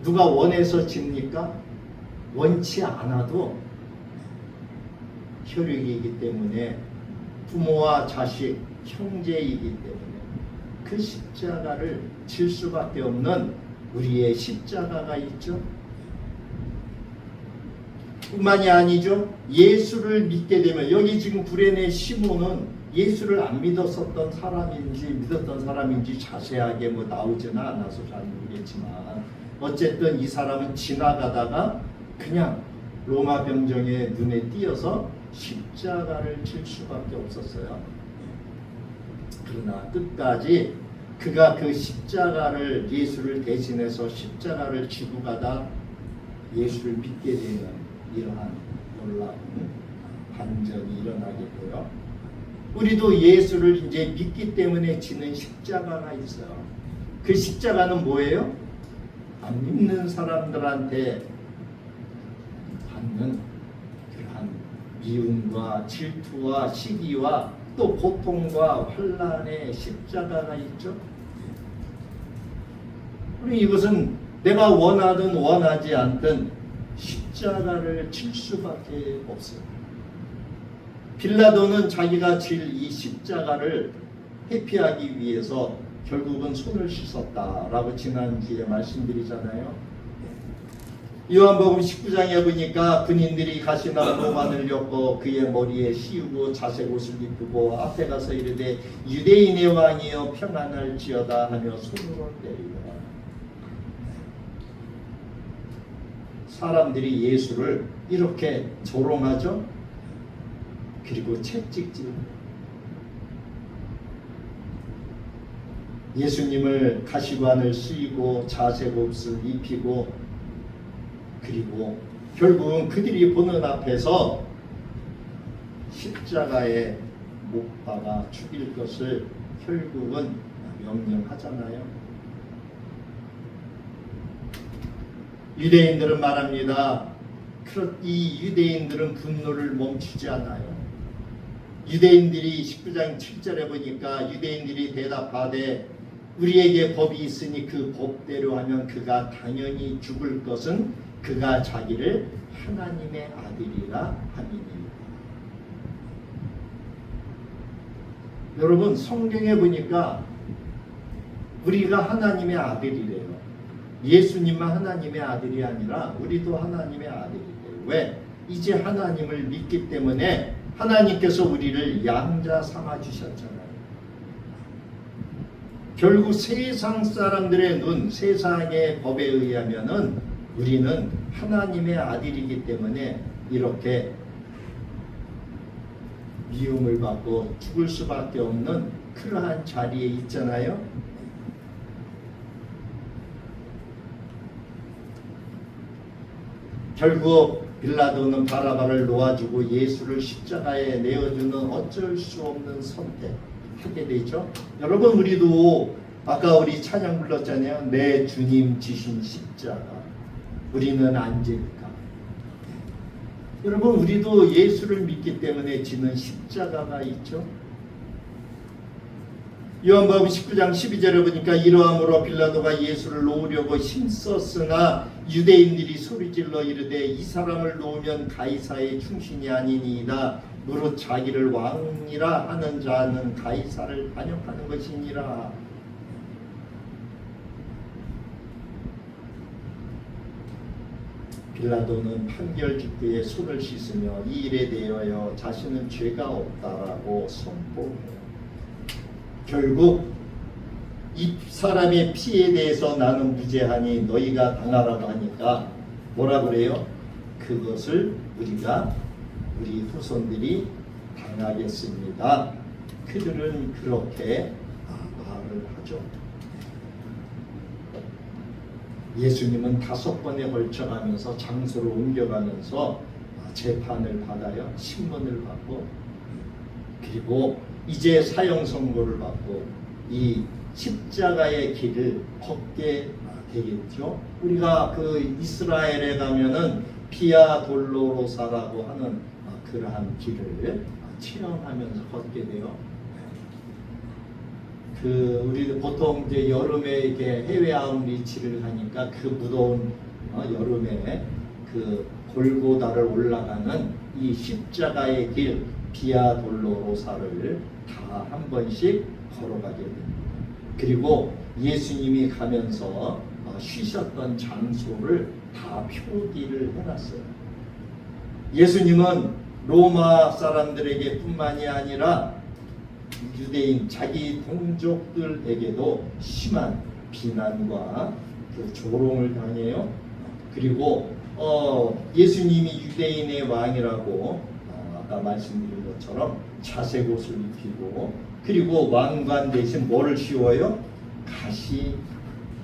누가 원해서 집니까? 원치 않아도 혈육이기 때문에 부모와 자식, 형제이기 때문에 그 십자가를 칠 수밖에 없는 우리의 십자가가 있죠. 뿐만이 아니죠. 예수를 믿게 되면 여기 지금 구레네 시몬은 예수를 안 믿었었던 사람인지 믿었던 사람인지 자세하게 뭐 나오지는 않아서 잘 모르겠지만 어쨌든 이 사람은 지나가다가 그냥 로마 병정의 눈에 띄어서 십자가를 칠 수밖에 없었어요. 그러나 끝까지 그가 그 십자가를 예수를 대신해서 십자가를 지고 가다 예수를 믿게 되는 이러한 놀라운 반전이 일어나게 돼요. 우리도 예수를 이제 믿기 때문에 지는 십자가가 있어요. 그 십자가는 뭐예요? 안 믿는 사람들한테 받는 그러한 미움과 질투와 시기와 또 고통과 환난의 십자가가 있죠. 우리 이것은 내가 원하든 원하지 않든 십자가를 칠 수밖에 없어요. 빌라도는 자기가 질 이 십자가를 회피하기 위해서 결국은 손을 씻었다라고 지난주에 말씀드리잖아요. 요한복음 19장에 보니까 군인들이 가시나무 로만을 엮고 그의 머리에 씌우고 자색 옷을 입히고 앞에 가서 이르되 유대인의 왕이여 평안할지어다 하며 손으로 때리더라. 사람들이 예수를 이렇게 조롱하죠. 그리고 채찍질. 예수님을 가시관을 쓰이고 자색 옷을 입히고 그리고 결국은 그들이 보는 앞에서 십자가에 못 박아 죽일 것을 결국은 명령하잖아요. 유대인들은 말합니다. 이 유대인들은 분노를 멈추지 않아요. 유대인들이 19장 7절에 보니까 유대인들이 대답하되 우리에게 법이 있으니 그 법대로 하면 그가 당연히 죽을 것은 그가 자기를 하나님의 아들이라 함이니라. 여러분 성경에 보니까 우리가 하나님의 아들이래요. 예수님만 하나님의 아들이 아니라 우리도 하나님의 아들이래요. 왜? 이제 하나님을 믿기 때문에 하나님께서 우리를 양자 삼아 주셨잖아요. 결국 세상 사람들의 눈, 세상의 법에 의하면은 우리는 하나님의 아들이기 때문에 이렇게 미움을 받고 죽을 수밖에 없는 그러한 자리에 있잖아요. 결국 빌라도는 바라바를 놓아주고 예수를 십자가에 내어주는 어쩔 수 없는 선택하게 되죠. 여러분 우리도 아까 우리 찬양 불렀잖아요. 내 주님 지신 십자가 우리는 안 질까? 여러분 우리도 예수를 믿기 때문에 지는 십자가가 있죠. 요한복음 19장 12절에 보니까 이러함으로 빌라도가 예수를 놓으려고 힘썼으나 유대인들이 소리질러 이르되 이 사람을 놓으면 가이사의 충신이 아니니이다. 무릇 자기를 왕이라 하는 자는 가이사를 반역하는 것이니라. 빌라도는 판결 직후에 손을 씻으며 이 일에 대하여 자신은 죄가 없다라고 선포해요. 결국 이 사람의 피에 대해서 나는 무죄하니 너희가 당하라고 하니까 뭐라 그래요? 그것을 우리 후손들이 당하겠습니다. 그들은 그렇게 말을 하죠. 예수님은 5번에 걸쳐가면서 장소를 옮겨가면서 재판을 받아요. 신문을 받고, 그리고 이제 사형 선고를 받고 이 십자가의 길을 걷게 되겠죠. 우리가 그 이스라엘에 가면은 비아 돌로로사라고 하는 그러한 길을 체험하면서 걷게 돼요. 우리 보통 이제 여름에 이렇게 해외 아웃리치를 가니까 그 무더운 여름에 그 골고다를 올라가는 이 십자가의 길 비아 돌로로사를 다 한 번씩 걸어가게 됩니다. 그리고 예수님이 가면서 쉬셨던 장소를 다 표기를 해놨어요. 예수님은 로마 사람들에게 뿐만이 아니라 유대인 자기 동족들에게도 심한 비난과 그 조롱을 당해요. 그리고 예수님이 유대인의 왕이라고 아까 말씀드린 것처럼 자색 옷을 입히고, 그리고 왕관 대신 뭐를 씌워요?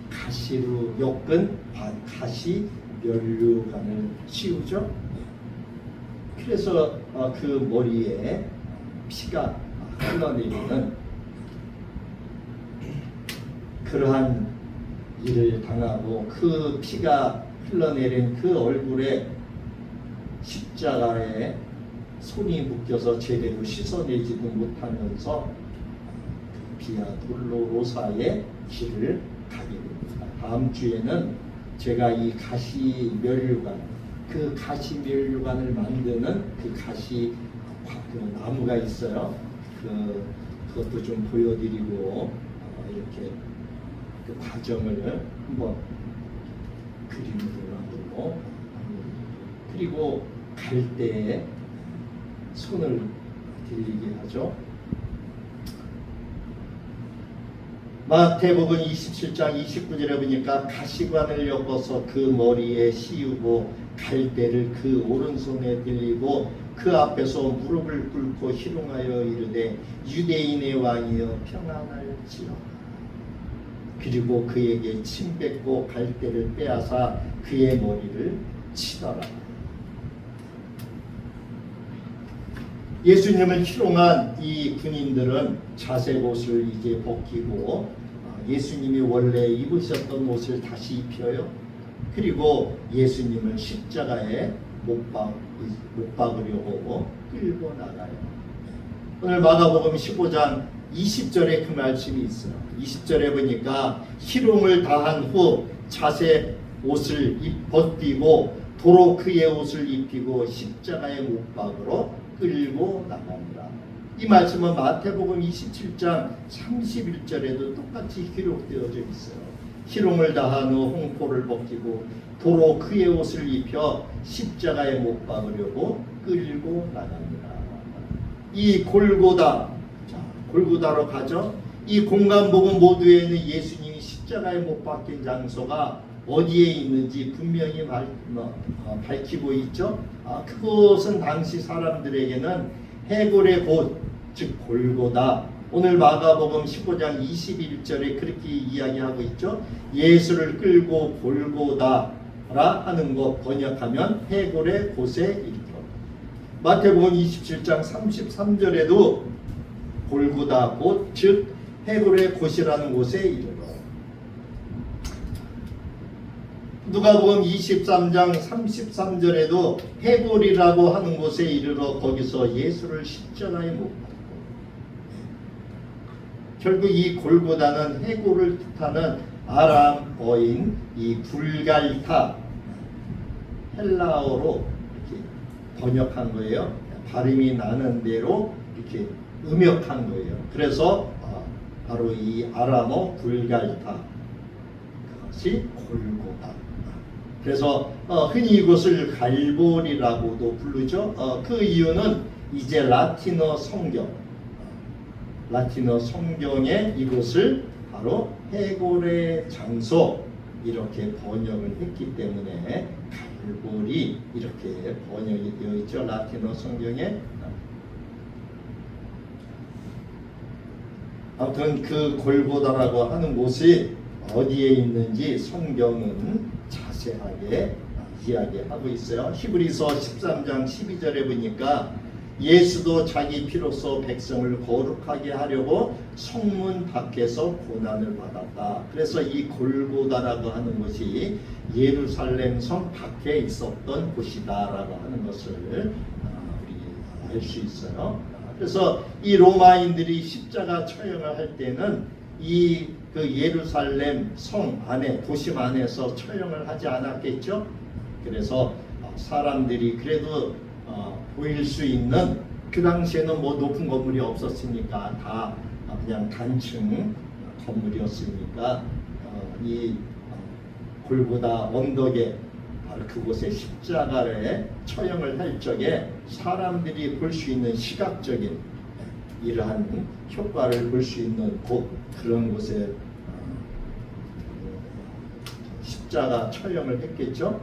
가시로 엮은 가시 면류관을 씌우죠. 그래서 그 머리에 피가 흘러내리는 그러한 일을 당하고, 그 피가 흘러내린 그 얼굴에 십자가에 손이 묶여서 제대로 씻어내지도 못하면서 비아 돌로로사의 길을 가게 됩니다. 다음 주에는 제가 이 가시 멸류관, 그 가시 멸류관을 만드는 그 가시 그 나무가 있어요. 그것도 좀 보여드리고 이렇게 그 과정을 한번 그림으로 만들고, 그리고 갈 때 손을 들리게 하죠. 마태복음 27장 29절에 보니까 가시관을 엮어서 그 머리에 씌우고 갈대를 그 오른손에 들리고 그 앞에서 무릎을 꿇고 희롱하여 이르되 유대인의 왕이여 평안할지어다. 그리고 그에게 침 뱉고 갈대를 빼앗아 그의 머리를 치더라. 예수님을 희롱한 이 군인들은 자색 옷을 이제 벗기고 예수님이 원래 입으셨던 옷을 다시 입혀요. 그리고 예수님을 십자가에 못 박으려고 끌고 나가요. 오늘 마가복음 15장 20절에 그 말씀이 있어요. 20절에 보니까 희롱을 다한 후 자색 옷을 벗기고 도로 그의 옷을 입히고 십자가에 못 박으러 끌고 나갑니다. 이 말씀은 마태복음 27장 31절에도 똑같이 기록되어져 있어요. 희롱을 다한 후 홍포를 벗기고 도로 그의 옷을 입혀 십자가에 못 박으려고 끌고 나갑니다. 이 골고다로 가죠. 이 공간복음 모두에는 예수님이 십자가에 못 박힌 장소가 어디에 있는지 분명히 밝히고 있죠. 그곳은 당시 사람들에게는 해골의 곳, 즉 골고다. 오늘 마가복음 15장 21절에 그렇게 이야기하고 있죠. 예수를 끌고 골고다라 하는 것 번역하면 해골의 곳에 이르러. 마태복음 27장 33절에도 골고다 곳, 즉 해골의 곳이라는 곳에 이르러. 누가복음 23장 33절에도 해골이라고 하는 곳에 이르러 거기서 예수를 십자가에 못 박고, 결국 이 골고다는 해골을 뜻하는 아람어인 이 불갈타, 헬라어로 이렇게 번역한 거예요. 발음이 나는 대로 이렇게 음역한 거예요. 그래서 바로 이 아람어 불갈타, 그것이 골고다. 그래서 흔히 이것을 갈보리라고도 부르죠. 그 이유는 이제 라틴어 성경에 이것을 바로 해골의 장소 이렇게 번역을 했기 때문에 갈보리 이렇게 번역이 되어 있죠. 라틴어 성경에. 아무튼 그 골고다라고 하는 곳이 어디에 있는지 성경은 자세하게 이야기하고 있어요. 히브리서 13장 12절에 보니까 예수도 자기 피로써 백성을 거룩하게 하려고 성문 밖에서 고난을 받았다. 그래서 이 골고다라고 하는 것이 예루살렘 성 밖에 있었던 곳이다라고 하는 것을 우리 알 수 있어요. 그래서 이 로마인들이 십자가 처형을 할 때는 이 그 예루살렘 성 안에 도심 안에서 처형을 하지 않았겠죠. 그래서 사람들이 그래도 보일 수 있는 그 당시에는 뭐 높은 건물이 없었으니까 다 그냥 단층 건물이었으니까 이 골고다 언덕에 바로 그곳에 십자가를 처형을 할 적에 사람들이 볼 수 있는 시각적인 이러한 효과를 볼 수 있는 곳 그런 곳에 십자가 처형을 했겠죠.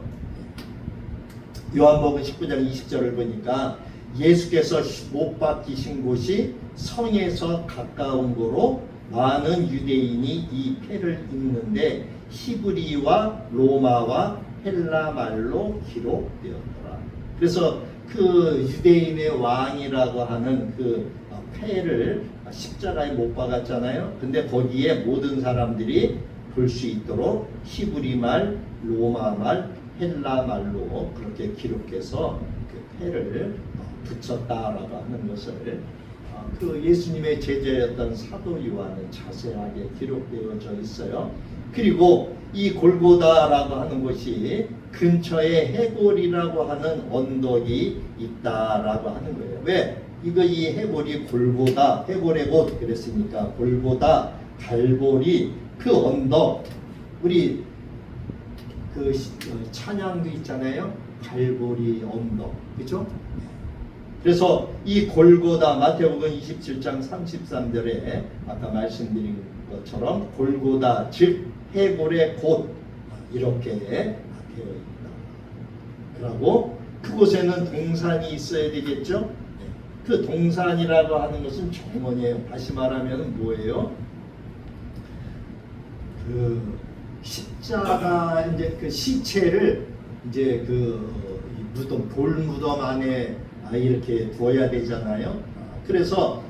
요한복음 19장 20절을 보니까 예수께서 못 박히신 곳이 성에서 가까운 곳으로 많은 유대인이 이 패를 읽는데 히브리와 로마와 헬라 말로 기록되었더라. 그래서 그 유대인의 왕이라고 하는 그 패를 십자가에 못 박았잖아요. 근데 거기에 모든 사람들이 볼 수 있도록 히브리 말, 로마 말, 헬라 말로 그렇게 기록해서 그 패를 붙였다라고 하는 것을 그 예수님의 제자였던 사도 요한은 자세하게 기록되어져 있어요. 그리고 이 골고다라고 하는 곳이 근처에 해골이라고 하는 언덕이 있다라고 하는 거예요. 왜? 이 해골이 골고다, 해골의 곳 그랬으니까 골고다, 갈보리 그 언덕 우리 그 찬양도 있잖아요. 갈보리 언덕, 그렇죠? 그래서 이 골고다 마태복음 27장 33절에 아까 말씀드린 것처럼 골고다 즉 해골의 곳 이렇게 되어 있다. 그리고 그곳에는 동산이 있어야 되겠죠. 그 동산이라고 하는 것은 정원이에요. 다시 말하면 뭐예요? 그 십자가 이제 그 시체를 이제 그 무덤 돌 무덤 안에 이렇게 두어야 되잖아요. 그래서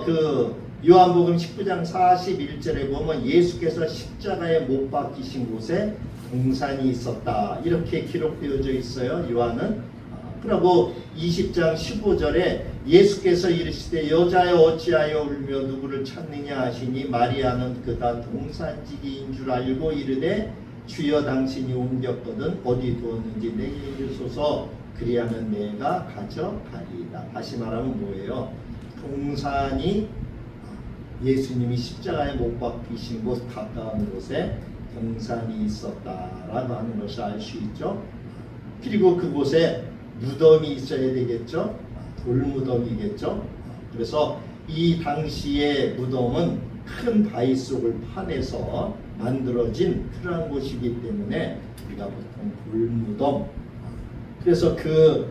그 요한복음 19장 41절에 보면 예수께서 십자가에 못 박히신 곳에 동산이 있었다 이렇게 기록되어져 있어요. 요한은. 그리고 20장 15절에 예수께서 이르시되 여자여 어찌하여 울며 누구를 찾느냐 하시니 마리아는 그가 동산지기인 줄 알고 이르되 주여 당신이 옮겼거든 어디 두었는지 내게 이르소서 그리하면 내가 가져가리이다. 다시 말하면 뭐예요? 동산이 예수님이 십자가에 못 박히신 곳 가까운 곳에 동산이 있었다라고 하는 것을 알 수 있죠. 그리고 그곳에 무덤이 있어야 되겠죠. 돌무덤이겠죠. 그래서 이 당시의 무덤은 큰 바위 속을 파내서 만들어진 그러한 곳이기 때문에 우리가 보통 돌무덤. 그래서 그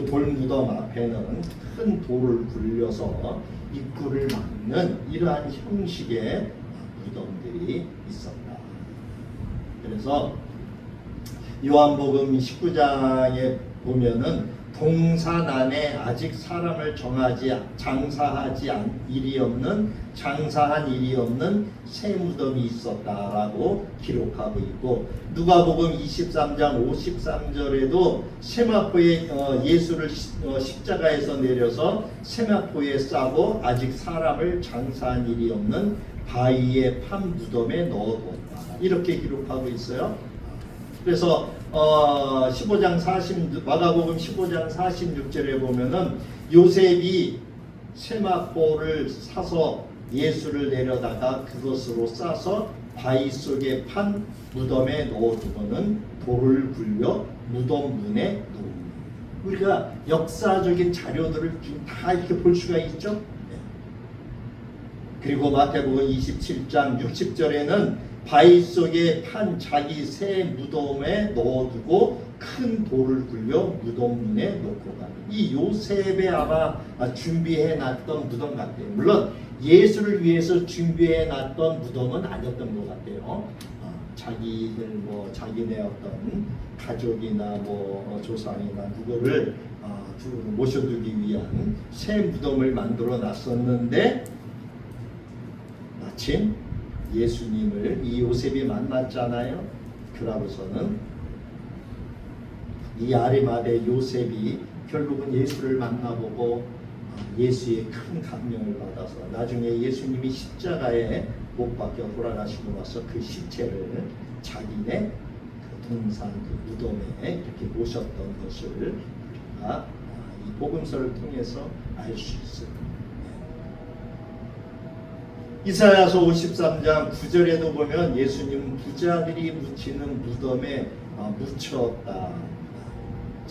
돌무덤 앞에는 큰 돌을 굴려서 입구를 막는 이러한 형식의 무덤들이 있었다. 그래서 요한복음 19장에 보면은 동산 안에 아직 사람을 장사한 일이 없는 새 무덤이 있었다라고 기록하고 있고 누가복음 23장 53절에도 세마포에 예수를 십자가에서 내려서 세마포에 싸고 아직 사람을 장사한 일이 없는 바위의 판 무덤에 넣어두었다 이렇게 기록하고 있어요. 그래서 마가복음 15장 46절에 보면은 요셉이 세마포를 사서 예수를 내려다가 그것으로 싸서 바위 속에 판 무덤에 넣어두고는 돌을 굴려 무덤 문에 놓습니다. 우리가 역사적인 자료들을 지금 다 이렇게 볼 수가 있죠. 네. 그리고 마태복음 27장 60절에는 바위 속에 판 자기 새 무덤에 넣어두고 큰 돌을 굴려 무덤 문에 놓고 가는 이 요셉의 아마 준비해놨던 무덤 같아요. 물론 예수를 위해서 준비해놨던 무덤은 아니었던 것 같아요. 자기들 자기네 어떤 가족이나 조상이나 누구를 모셔두기 위한 새 무덤을 만들어 놨었는데 마침 예수님을 이 요셉이 만났잖아요. 그러고서는 이 아리마대 요셉이 결국은 예수를 만나보고 예수의 큰 감명을 받아서 나중에 예수님이 십자가에 못 박혀 돌아가시고 나서 그 시체를 자기네 그 동산 그 무덤에 이렇게 모셨던 것을 우리가 이 복음서를 통해서 알 수 있어요. 이사야서 53장 9절에도 보면 예수님 부자들이 묻히는 무덤에 묻혔다.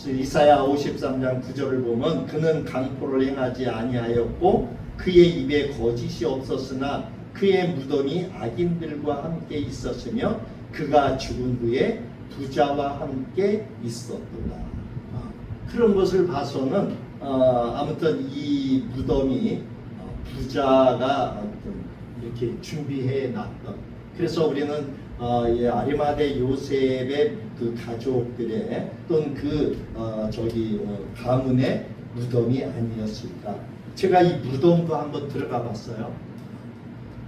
이사야 53장 9절을 보면 그는 강포를 행하지 아니하였고 그의 입에 거짓이 없었으나 그의 무덤이 악인들과 함께 있었으며 그가 죽은 후에 부자와 함께 있었도다. 그런 것을 봐서는 아무튼 이 무덤이 부자가 이렇게 준비해 놨던. 그래서 우리는 아리마대 요셉의 그 가족들의 또는 그 가문의 무덤이 아니었을까. 제가 이 무덤도 한번 들어가 봤어요.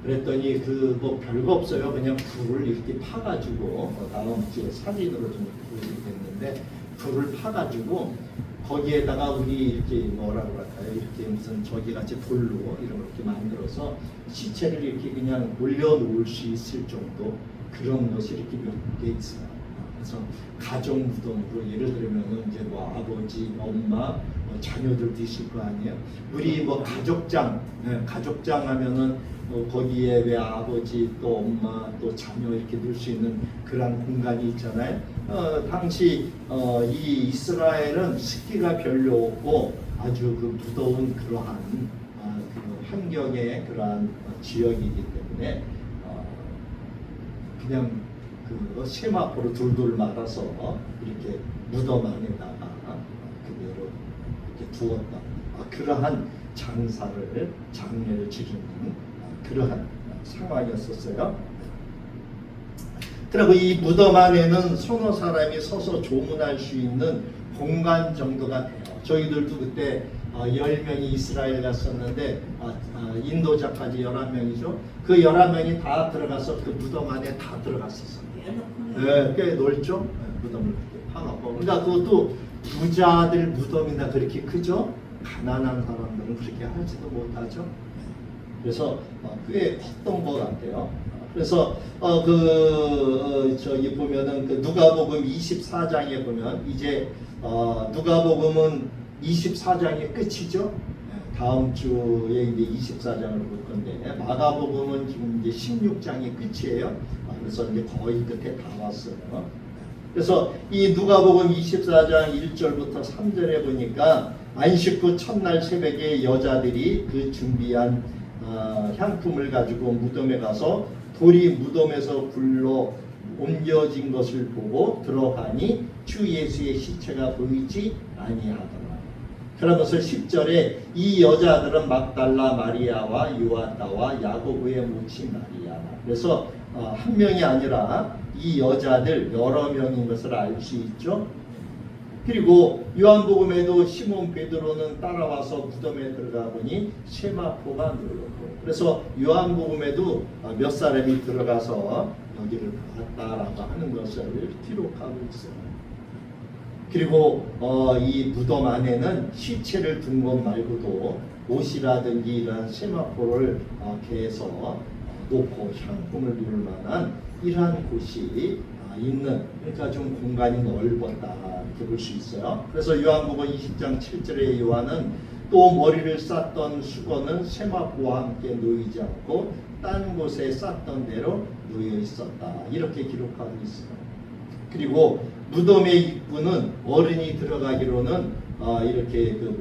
그랬더니 별거 없어요. 그냥 불을 이렇게 파가지고 다음 주에 사진으로 좀 보여드리겠는데 불을 파가지고 거기에다가 우리 이렇게 뭐라고 할까요? 이렇게 무슨 같이 돌로 이렇게 만들어서 시체를 이렇게 그냥 올려놓을 수 있을 정도 그런 것이 이렇게 몇 개 있어요. 그래서 가족 무덤으로 예를 들면 이제 아버지, 엄마, 자녀들도 있을 거 아니에요. 우리 가족장, 가족장 하면은 거기에 왜 아버지 또 엄마 또 자녀 이렇게 넣을 수 있는 그런 공간이 있잖아요. 당시 이 이스라엘은 습기가 별로 없고 아주 그 무더운 그러한 그 환경의 그러한 지역이기 때문에 그냥 그 세마포로 둘둘 말아서 이렇게 무덤 안에다가 그대로 이렇게 두었다. 그러한 장례를 지르는 그러한 상황이었었어요. 그리고 이 무덤 안에는 서너 사람이 서서 조문할 수 있는 공간 정도가 돼요. 저희들도 그때 10명이 이스라엘 갔었는데 인도자까지 11명이죠. 그 11명이 다 들어가서 그 무덤 안에 다 들어갔었어요. 네, 꽤 넓죠? 네, 무덤을 그렇게 파놓고. 그러니까 그것도 부자들 무덤이나 그렇게 크죠? 가난한 사람들은 그렇게 하지도 못하죠. 그래서 꽤 컸던 것 같아요. 그래서 저기 보면은 그 누가복음 24장에 보면 이제 누가복음은 24장이 끝이죠. 다음 주에 이제 24장을 볼 건데 마가복음은 지금 이제 16장이 끝이에요. 그래서 이제 거의 끝에 다 왔어요. 그래서 이 누가복음 24장 1절부터 3절에 보니까 안식 후 첫날 새벽에 여자들이 그 준비한 향품을 가지고 무덤에 가서 돌이 무덤에서 굴러 옮겨진 것을 보고 들어가니 주 예수의 시체가 보이지 아니하더라. 그러면서 10절에 이 여자들은 막달라 마리아와 요한다와 야고보의 모친 마리아. 그래서 한 명이 아니라 이 여자들 여러 명인 것을 알 수 있죠. 그리고 요한복음에도 시몬 베드로는 따라와서 무덤에 들어가 보니 세마포가 눌렀고, 그래서 요한복음에도 몇 사람이 들어가서 여기를 봤다라고 하는 것을 기록하고 있어요. 그리고 이 무덤 안에는 시체를 둔 것 말고도 옷이라든지 이러한 세마포를 개서 놓고 향품을 놓을 만한 이러한 곳이 있는, 그러니까 좀 공간이 넓었다 이렇게 볼 수 있어요. 그래서 요한복음 20장 7절에 요한은 또 머리를 쌌던 수건은 세마포와 함께 놓이지 않고 딴 곳에 쌌던 대로 놓여 있었다. 이렇게 기록하고 있어요. 그리고 무덤의 입구는 어른이 들어가기로는 이렇게 그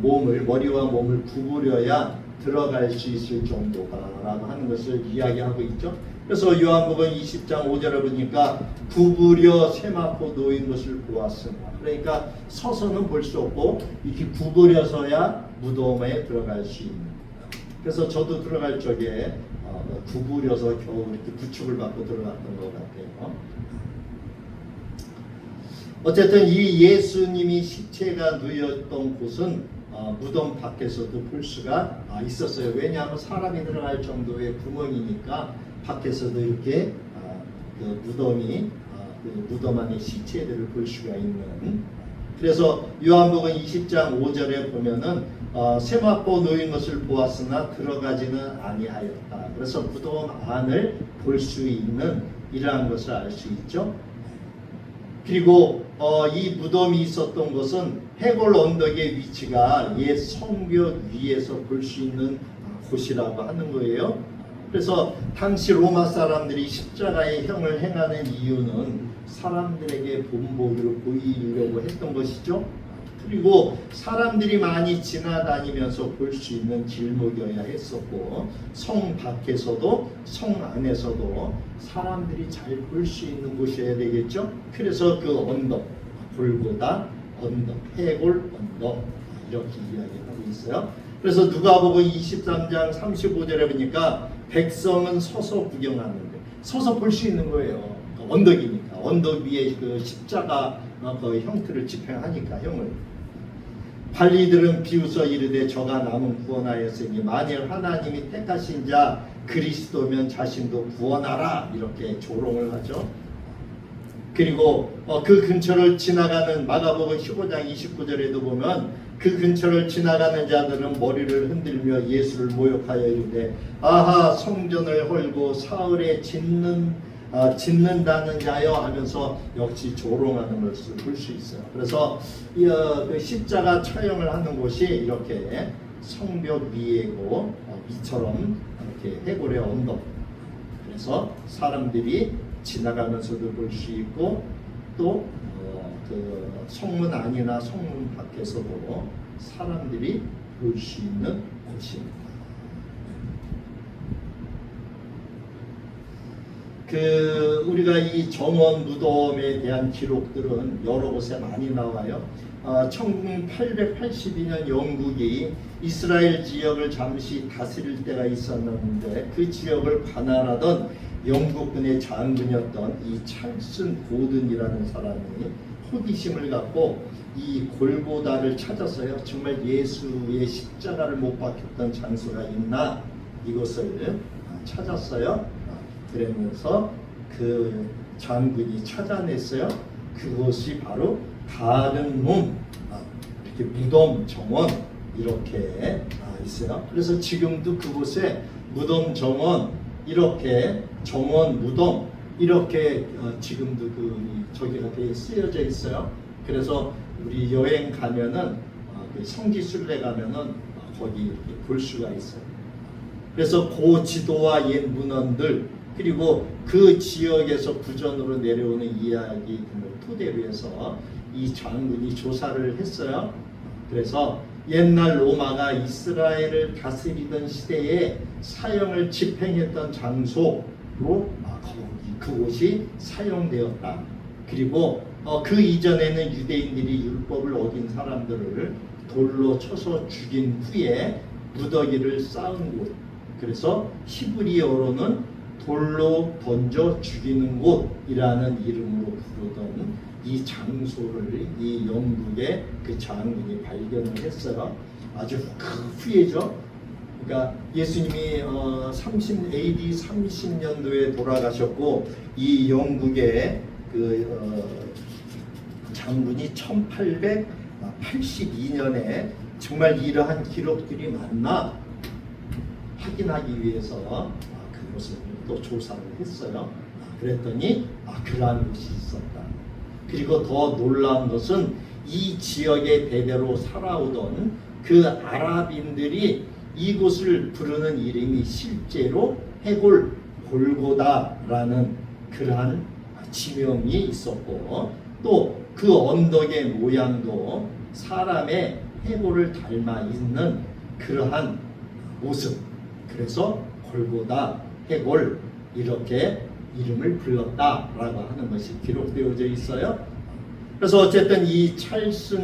머리와 몸을 구부려야 들어갈 수 있을 정도다라고 하는 것을 이야기하고 있죠. 그래서 요한복음 20장 5절에 보니까 구부려 세마포 놓인 것을 보았으나, 그러니까 서서는 볼 수 없고 이렇게 구부려서야 무덤에 들어갈 수 있는. 그래서 저도 들어갈 적에 구부려서 겨우 이렇게 부축을 받고 들어갔던 것 같아요. 어쨌든 이 예수님이 시체가 누였던 곳은 무덤 밖에서도 볼 수가 있었어요. 왜냐하면 사람이 들어갈 정도의 구멍이니까 밖에서도 이렇게 그 무덤이 그 무덤 안에 시체들을 볼 수가 있는. 그래서 요한복음 20장 5절에 보면은 세마포 놓인 것을 보았으나 들어가지는 아니하였다. 그래서 무덤 안을 볼 수 있는 이러한 것을 알 수 있죠. 그리고 이 무덤이 있었던 것은 해골 언덕의 위치가 옛 성벽 위에서 볼 수 있는 곳이라고 하는 거예요. 그래서 당시 로마 사람들이 십자가의 형을 행하는 이유는 사람들에게 본보기를 보이려고 했던 것이죠. 그리고 사람들이 많이 지나다니면서 볼 수 있는 길목이어야 했었고, 성 밖에서도 성 안에서도 사람들이 잘 볼 수 있는 곳이어야 되겠죠. 그래서 그 언덕, 골고다 언덕, 해골 언덕, 이렇게 이야기하고 있어요. 그래서 누가복음 23장 35절에 보니까 백성은 서서 구경하는데, 서서 볼 수 있는 거예요. 언덕이니까, 언덕 위에 그 십자가 그 형태를 집행하니까, 형을. 관리들은 비웃어 이르되 저가 남은 구원하였으니 만일 하나님이 택하신 자 그리스도면 자신도 구원하라, 이렇게 조롱을 하죠. 그리고 그 근처를 지나가는 마가복음 15장 29절에도 보면 그 근처를 지나가는 자들은 머리를 흔들며 예수를 모욕하여 이르되 아하 성전을 헐고 사흘에 짓는다는 자여 하면서 역시 조롱하는 것을 볼 수 있어요. 그래서 그 십자가 처형을 하는 곳이 이렇게 성벽 위에고 위처럼 이렇게 해골의 언덕. 그래서 사람들이 지나가면서도 볼 수 있고 또 그 성문 안이나 성문 밖에서도 사람들이 볼 수 있는 곳입니다. 우리가 이 정원 무덤에 대한 기록들은 여러 곳에 많이 나와요. 1882년 영국이 이스라엘 지역을 잠시 다스릴 때가 있었는데 그 지역을 관할하던 영국군의 장군이었던 이 찰슨 고든이라는 사람이 호기심을 갖고 이 골고다를 찾았어요. 정말 예수의 십자가를 못 박혔던 장소가 있나, 이것을 찾았어요. 그러면서 그 장군이 찾아냈어요. 그것이 바로 다른 몸, 이렇게 무덤 정원 이렇게 있어요. 그래서 지금도 그곳에 무덤 정원, 이렇게 정원 무덤 이렇게 지금도 저기가 되게 쓰여져 있어요. 그래서 우리 여행 가면은 성지순례 가면은 거기 이렇게 볼 수가 있어요. 그래서 그 지도와 옛 문헌들, 그리고 그 지역에서 구전으로 내려오는 이야기 등을 토대로 해서 이 장군이 조사를 했어요. 그래서 옛날 로마가 이스라엘을 다스리던 시대에 사형을 집행했던 장소로 그곳이 사용되었다. 그리고 그 이전에는 유대인들이 율법을 어긴 사람들을 돌로 쳐서 죽인 후에 무더기를 쌓은 곳, 그래서 히브리어로는 돌로 던져 죽이는 곳이라는 이름으로 부르던 이 장소를 이 영국의 그 장군이 발견을 했어요. 아주 그 후에죠. 그러니까 예수님이 AD 30년도에 돌아가셨고 이 영국의 그 장군이 1882년에 정말 이러한 기록들이 맞나 확인하기 위해서 그것을 또 조사를 했어요. 그랬더니 그러한 곳이 있었다. 그리고 더 놀라운 것은 이 지역에 대대로 살아오던 그 아랍인들이 이곳을 부르는 이름이 실제로 해골 골고다라는 그러한 지명이 있었고, 또 그 언덕의 모양도 사람의 해골을 닮아 있는 그러한 모습, 그래서 골고다 해골 이렇게 이름을 불렀다라고 하는 것이 기록되어져 있어요. 그래서 어쨌든 이 찰스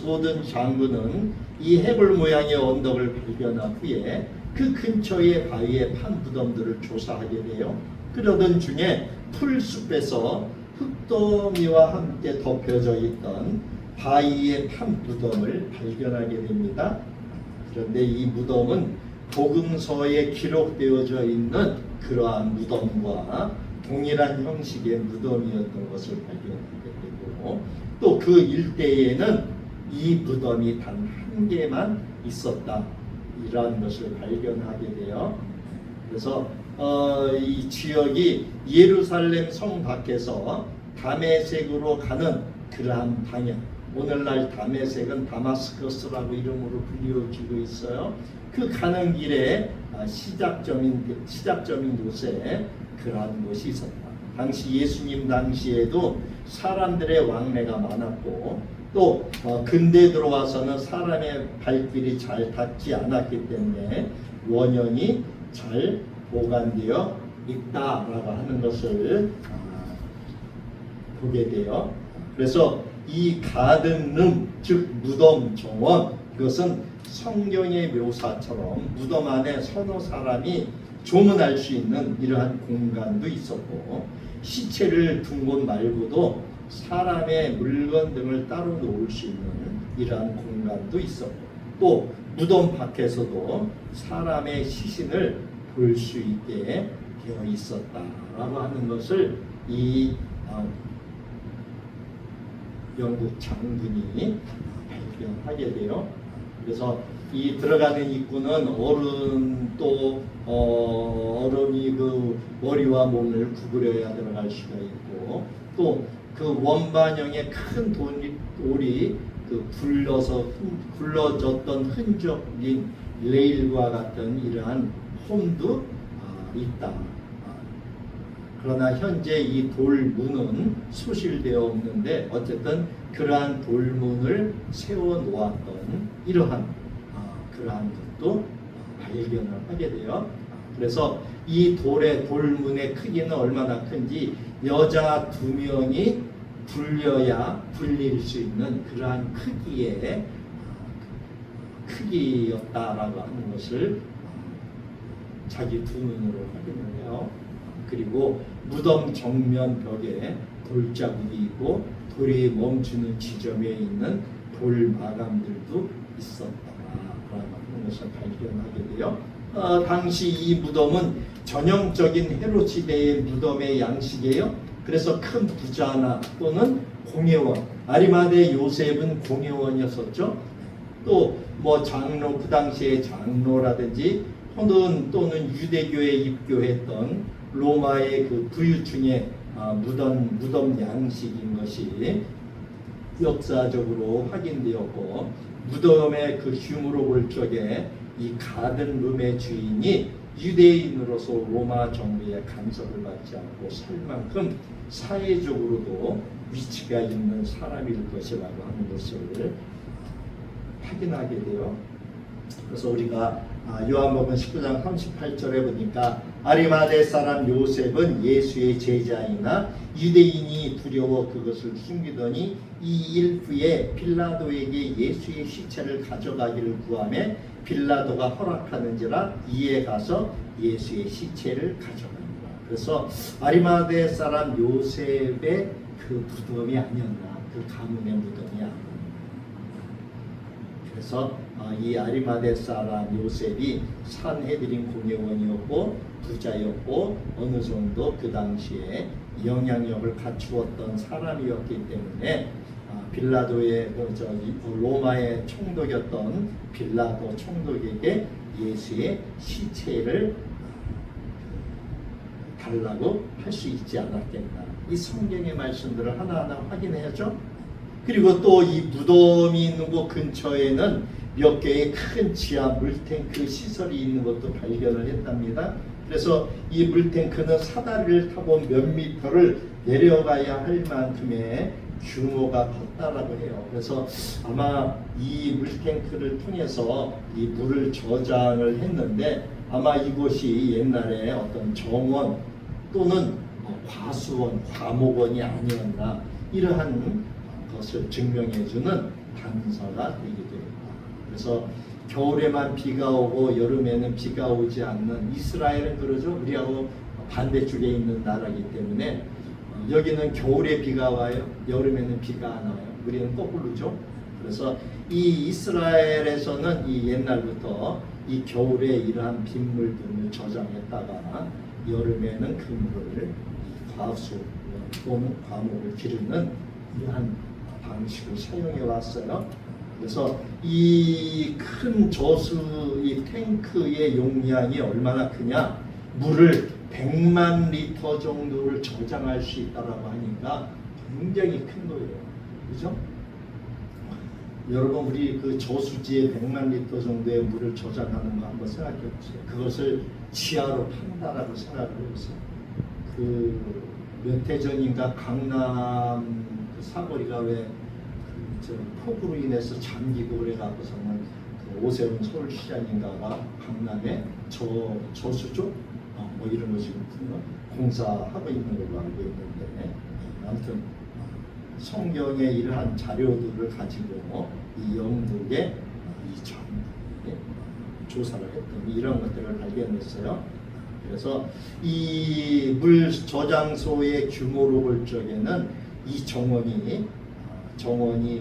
고든 장군은 이 해골 모양의 언덕을 발견한 후에 그 근처의 바위의 판 무덤들을 조사하게 돼요. 그러던 중에 풀숲에서 흙더미와 함께 덮여져 있던 바위의 판 무덤을 발견하게 됩니다. 그런데 이 무덤은 복음서에 기록되어져 있는 그러한 무덤과 동일한 형식의 무덤이었던 것을 발견하게 되고, 또 그 일대에는 이 무덤이 단 한 개만 있었다, 이러한 것을 발견하게 돼요. 그래서 이 지역이 예루살렘 성 밖에서 다메섹으로 가는 그러한 방향, 오늘날 다메섹은 다마스커스라고 이름으로 불리워지고 있어요. 그 가는 길에 시작점인 곳에 그러한 곳이 있었다. 당시 예수님 당시에도 사람들의 왕래가 많았고, 또 근대 들어와서는 사람의 발길이 잘 닿지 않았기 때문에 원형이 잘 보관되어 있다라고 하는 것을 보게 돼요. 그래서 이 가든룸, 즉 무덤 정원, 이것은 성경의 묘사처럼 무덤 안에 서너 사람이 조문할 수 있는 이러한 공간도 있었고, 시체를 둔 곳 말고도 사람의 물건 등을 따로 놓을 수 있는 이러한 공간도 있었고, 또 무덤 밖에서도 사람의 시신을 볼 수 있게 되어 있었다라고 하는 것을 이 영국 장군이 발견하게 돼요. 그래서 이 들어가는 입구는 어른, 또 어른이 그 머리와 몸을 구부려야 들어갈 수가 있고, 또 그 원반형의 큰 돌이 그 굴러졌던 흔적인 레일과 같은 이러한 홈도 있다. 그러나 현재 이 돌문은 소실되어 없는데, 어쨌든 그러한 돌문을 세워 놓았던 이러한 그러한 것도 발견을 하게 돼요. 그래서 이 돌문의 크기는 얼마나 큰지 여자 2명이 불릴 수 있는 그러한 크기였다라고 하는 것을 자기 두 눈으로 확인을 해요. 그리고 무덤 정면 벽에 돌자국이 있고, 돌이 멈추는 지점에 있는 돌 마감들도 있었다라고 하는 것을 발견하게 돼요. 당시 이 무덤은 전형적인 헤롯 시대의 무덤의 양식이에요. 그래서 큰 부자나 또는 공회원, 아리마대 요셉은 공회원이었었죠. 또 뭐 장로, 그 당시에 장로라든지 또는 유대교에 입교했던 로마의 그 부유층의 무덤 양식인 것이 역사적으로 확인되었고, 무덤의 그 규모로 볼 적에 이 가든룸의 주인이 유대인으로서 로마 정부의 간섭을 받지 않고 살 만큼 사회적으로도 위치가 있는 사람일 것이라고 하는 것을 확인하게 돼요. 그래서 우리가 요한복음 19장 38절에 보니까 아리마대 사람 요셉은 예수의 제자이나 유대인이 두려워 그것을 숨기더니 이 일 후에 빌라도에게 예수의 시체를 가져가기를 구하며 빌라도가 허락하는지라 이에 가서 예수의 시체를 가져갑니다. 그래서 아리마대 사람 요셉의 그 무덤이 아니었나, 그 가문의 무덤이 아니었나. 그래서 이 아리마대 사람 요셉이 산헤드린 공회원이었고 부자였고 어느 정도 그 당시에 영향력을 갖추었던 사람이었기 때문에 빌라도의 로마의 총독이었던 빌라도 총독에게 예수의 시체를 달라고 할 수 있지 않았겠나. 이 성경의 말씀들을 하나하나 확인해야죠. 그리고 또 이 무덤이 있는 곳 근처에는 몇 개의 큰 지하 물탱크 시설이 있는 것도 발견을 했답니다. 그래서 이 물탱크는 사다리를 타고 몇 미터를 내려가야 할 만큼의 규모가 컸다라고 해요. 그래서 아마 이 물탱크를 통해서 이 물을 저장을 했는데 아마 이곳이 옛날에 어떤 정원 또는 과수원, 과목원이 아니었나 이러한 것을 증명해주는 단서가 되기도 합니다. 그래서 겨울에만 비가 오고 여름에는 비가 오지 않는 이스라엘은 그러죠. 우리하고 반대쪽에 있는 나라이기 때문에 여기는 겨울에 비가 와요. 여름에는 비가 안 와요. 우리는 거꾸로죠. 그래서 이 이스라엘에서는 이 옛날부터 이 겨울에 이러한 빗물들을 저장했다가 여름에는 그 물을 과수 또는 과목을 기르는 이러한 방식을 사용해 왔어요. 그래서 이 큰 저수 이 탱크의 용량이 얼마나 크냐? 물을 100만 리터 정도를 저장할 수 있다라고 하니까 굉장히 큰 거예요. 그죠? 여러분 우리 그 저수지에 100만 리터 정도의 물을 저장하는 거 한번 생각해 보세요. 그것을 지하로 판다라고 생각을 해보세요. 그 몇 해 전인가 강남 그 사거리가 왜 저 폭우로 인해서 잠기고 그래갖고서는 그 오세훈 서울시장인가가 강남에 저수 쪽 뭐 이런 거 지금 공사하고 있는 걸로 알고 있는데 아무튼 성경에 이러한 자료들을 가지고 이 영국의 이 전에 조사를 했더니 이런 것들을 발견했어요. 그래서 이 물 저장소의 규모로 볼 적에는 이 정원이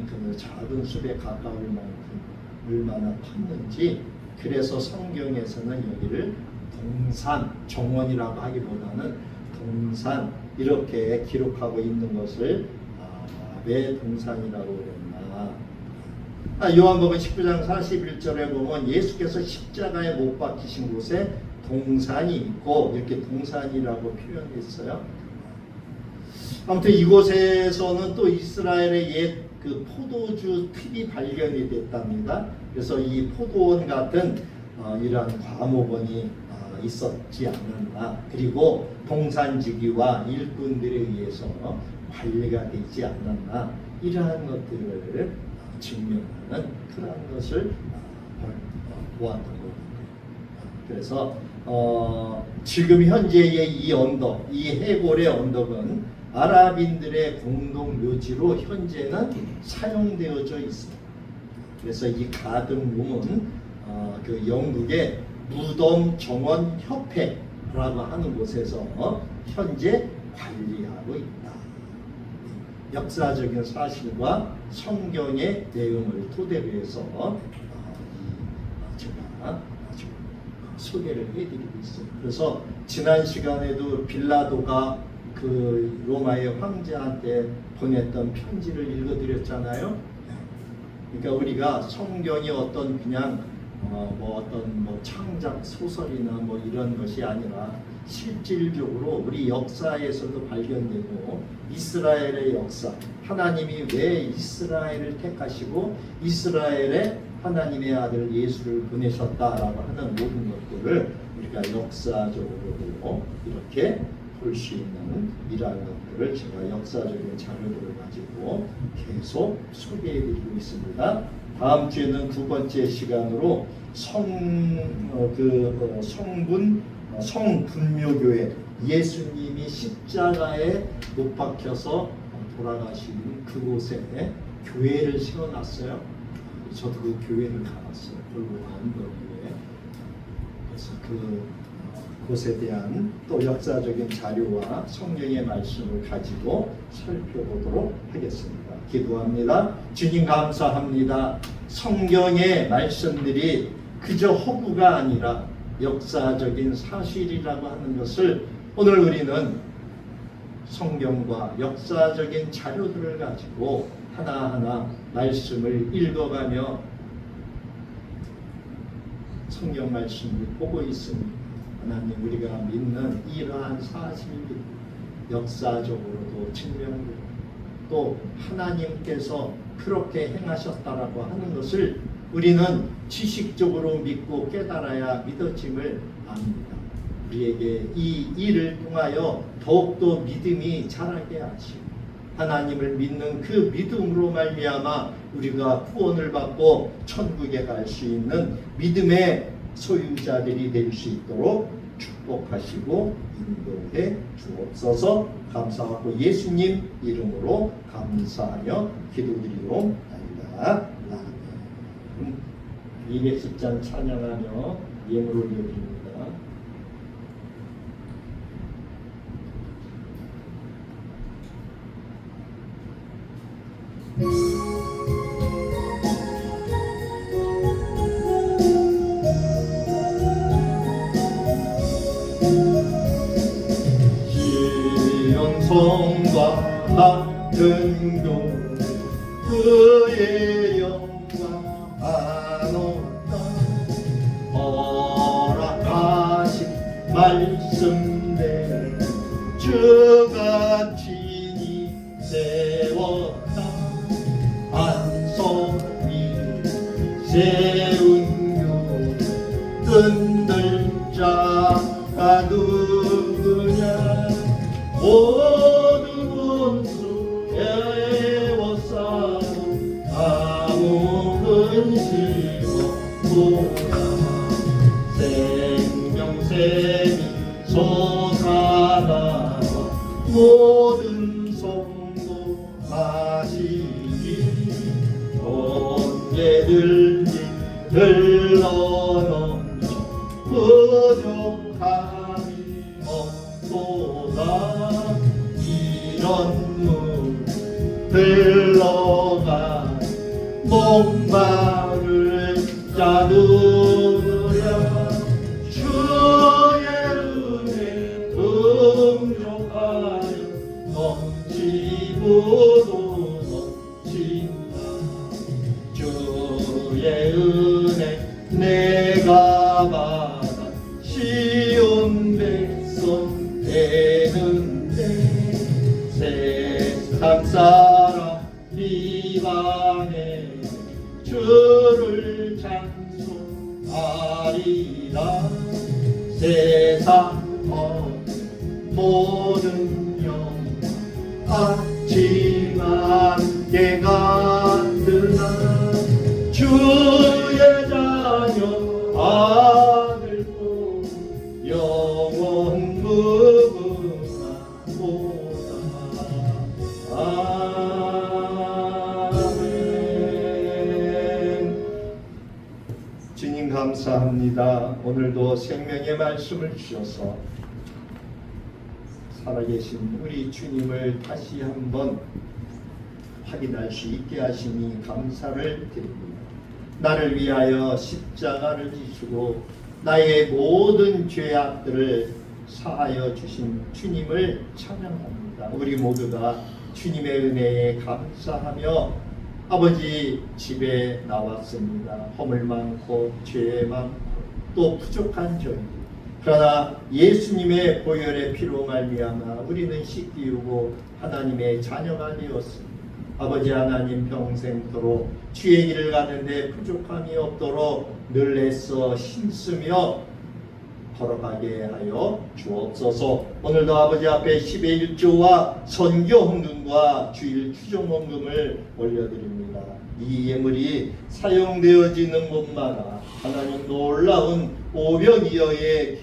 그 작은 숲에 가까울 만큼 얼마나 컸는지 그래서 성경에서는 여기를 동산 정원이라고 하기보다는 동산 이렇게 기록하고 있는 것을 왜 동산이라고 그랬나? 요한복음 19장 41절에 보면 예수께서 십자가에 못 박히신 곳에 동산이 있고 이렇게 동산이라고 표현했어요. 아무튼 이곳에서는 또 이스라엘의 옛 그 포도주 팁이 발견이 됐답니다. 그래서 이 포도원 같은 이러한 과목원이 있었지 않았나. 그리고 동산지기와 일꾼들에 의해서 관리가 되지 않았나. 이러한 것들을 증명하는 그런 것을 보았던 겁니다. 그래서 지금 현재의 이 언덕, 이 해골의 언덕은 아랍인들의 공동 묘지로 현재는 사용되어져 있습니다. 그래서 이 가든룸은 그 영국의 무덤 정원 협회라고 하는 곳에서 현재 관리하고 있다. 역사적인 사실과 성경의 내용을 토대로 해서 제가 소개를 해드리고 있어요. 그래서 지난 시간에도 빌라도가 그 로마의 황제한테 보냈던 편지를 읽어드렸잖아요. 그러니까 우리가 성경이 어떤 그냥 어떤 창작 소설이나 이런 것이 아니라 실질적으로 우리 역사에서도 발견되고 이스라엘의 역사, 하나님이 왜 이스라엘을 택하시고 이스라엘에 하나님의 아들 예수를 보내셨다라고 하는 모든 것들을 우리가 역사적으로도 이렇게 볼 수 있는 이러한 것들을 제가 역사적인 자료들을 가지고 계속 소개해드리고 있습니다. 다음 주에는 두 번째 시간으로 성분묘교회 예수님이 십자가에 못 박혀서 돌아가신 그곳에 교회를 세워놨어요. 저도 그 교회를 가봤어요. 언덕교회. 그래서 그곳에 대한 또 역사적인 자료와 성경의 말씀을 가지고 살펴보도록 하겠습니다. 기도합니다. 주님 감사합니다. 성경의 말씀들이 그저 허구가 아니라 역사적인 사실이라고 하는 것을 오늘 우리는 성경과 역사적인 자료들을 가지고 하나하나 말씀을 읽어가며 성경 말씀을 보고 있습니다. 하나님, 우리가 믿는 이러한 사실들이 역사적으로도 증명되고 또 하나님께서 그렇게 행하셨다라고 하는 것을 우리는 지식적으로 믿고 깨달아야 믿어짐을 압니다. 우리에게 이 일을 통하여 더욱더 믿음이 자라게 하시고 하나님을 믿는 그 믿음으로 말미암아 우리가 구원을 받고 천국에 갈 수 있는 믿음의 소유자들이 될 수 있도록 축복하시고 인도해 주옵소서. 감사하고 예수님 이름으로 감사하며 기도드리옵나이다. 아멘. 210장 찬양하며 예물 올려드립니다. 시온성과 같은 교 그의 영광 한없다. 허락하신 말씀대로 주가 친히 세웠다. 안손이 세운 교 흔들 자가 누구냐. 모든 원수 애워싸도 아무 근심 없도다. 생명샘이 솟아나와 모든 성도하시리. 번개들이 흘러넘쳐 부족함이 없도다. 이런 물 흘러가 목마를 자 누구랴. 주의 은혜 풍족하여 넘치고도 넘친다. 주의 은혜 내가 받아 시온 백성 되는데. 세상 사람 비방해 주를 찬송하리라. 세상 모든 영광 아침한 깨가 드나. 주의 자녀 아들도 영원 무궁하도다. 아멘. 주님 감사합니다. 오늘도 생명의 말씀을 주셔서 살아계신 우리 주님을 다시 한번 확인할 수 있게 하시니 감사를 드립니다. 나를 위하여 십자가를 지시고 나의 모든 죄악들을 사하여 주신 주님을 찬양합니다. 우리 모두가 주님의 은혜에 감사하며 아버지 집에 나왔습니다. 허물 많고 죄 많고 또 부족한 저희들, 그러나 예수님의 보혈의 피로 말미암아 우리는 씻기우고 하나님의 자녀가 되었습니다. 아버지 하나님, 평생토록 주의 길을 가는데 부족함이 없도록 늘 애써 힘쓰며 걸어가게 하여 주옵소서. 오늘도 아버지 앞에 10의 1조와 선교 헌금과 주일 추종헌금을 올려드립니다. 이 예물이 사용되어지는 곳마다 하나님 놀라운 오병이어의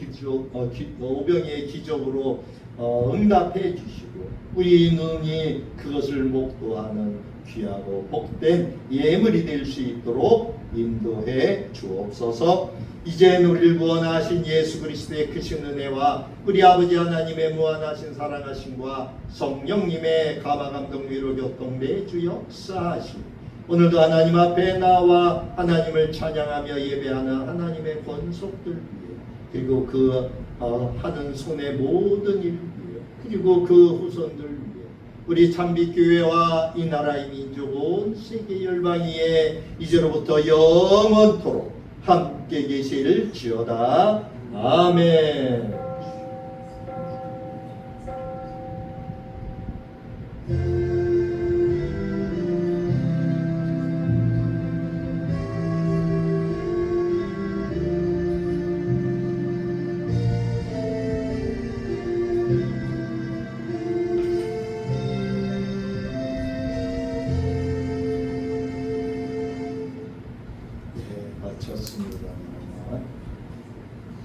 기적으로 응답해 주시고 우리 눈이 그것을 목도하는 귀하고 복된 예물이 될 수 있도록 인도해 주옵소서. 이제 우리를 구원하신 예수 그리스도의 크신 은혜와 우리 아버지 하나님의 무한하신 사랑하심과 성령님의 감화감동 위로 교통 매주 역사하시고 오늘도 하나님 앞에 나와 하나님을 찬양하며 예배하는 하나님의 권속들 위해, 그리고 그 하는 손의 모든 일 위해, 그리고 그 후손들 위해, 우리 참빛교회와 이 나라의 민족 온 세계 열방위에 이제로부터 영원토록 함께 계실지어다. 아멘. 마쳤습니다.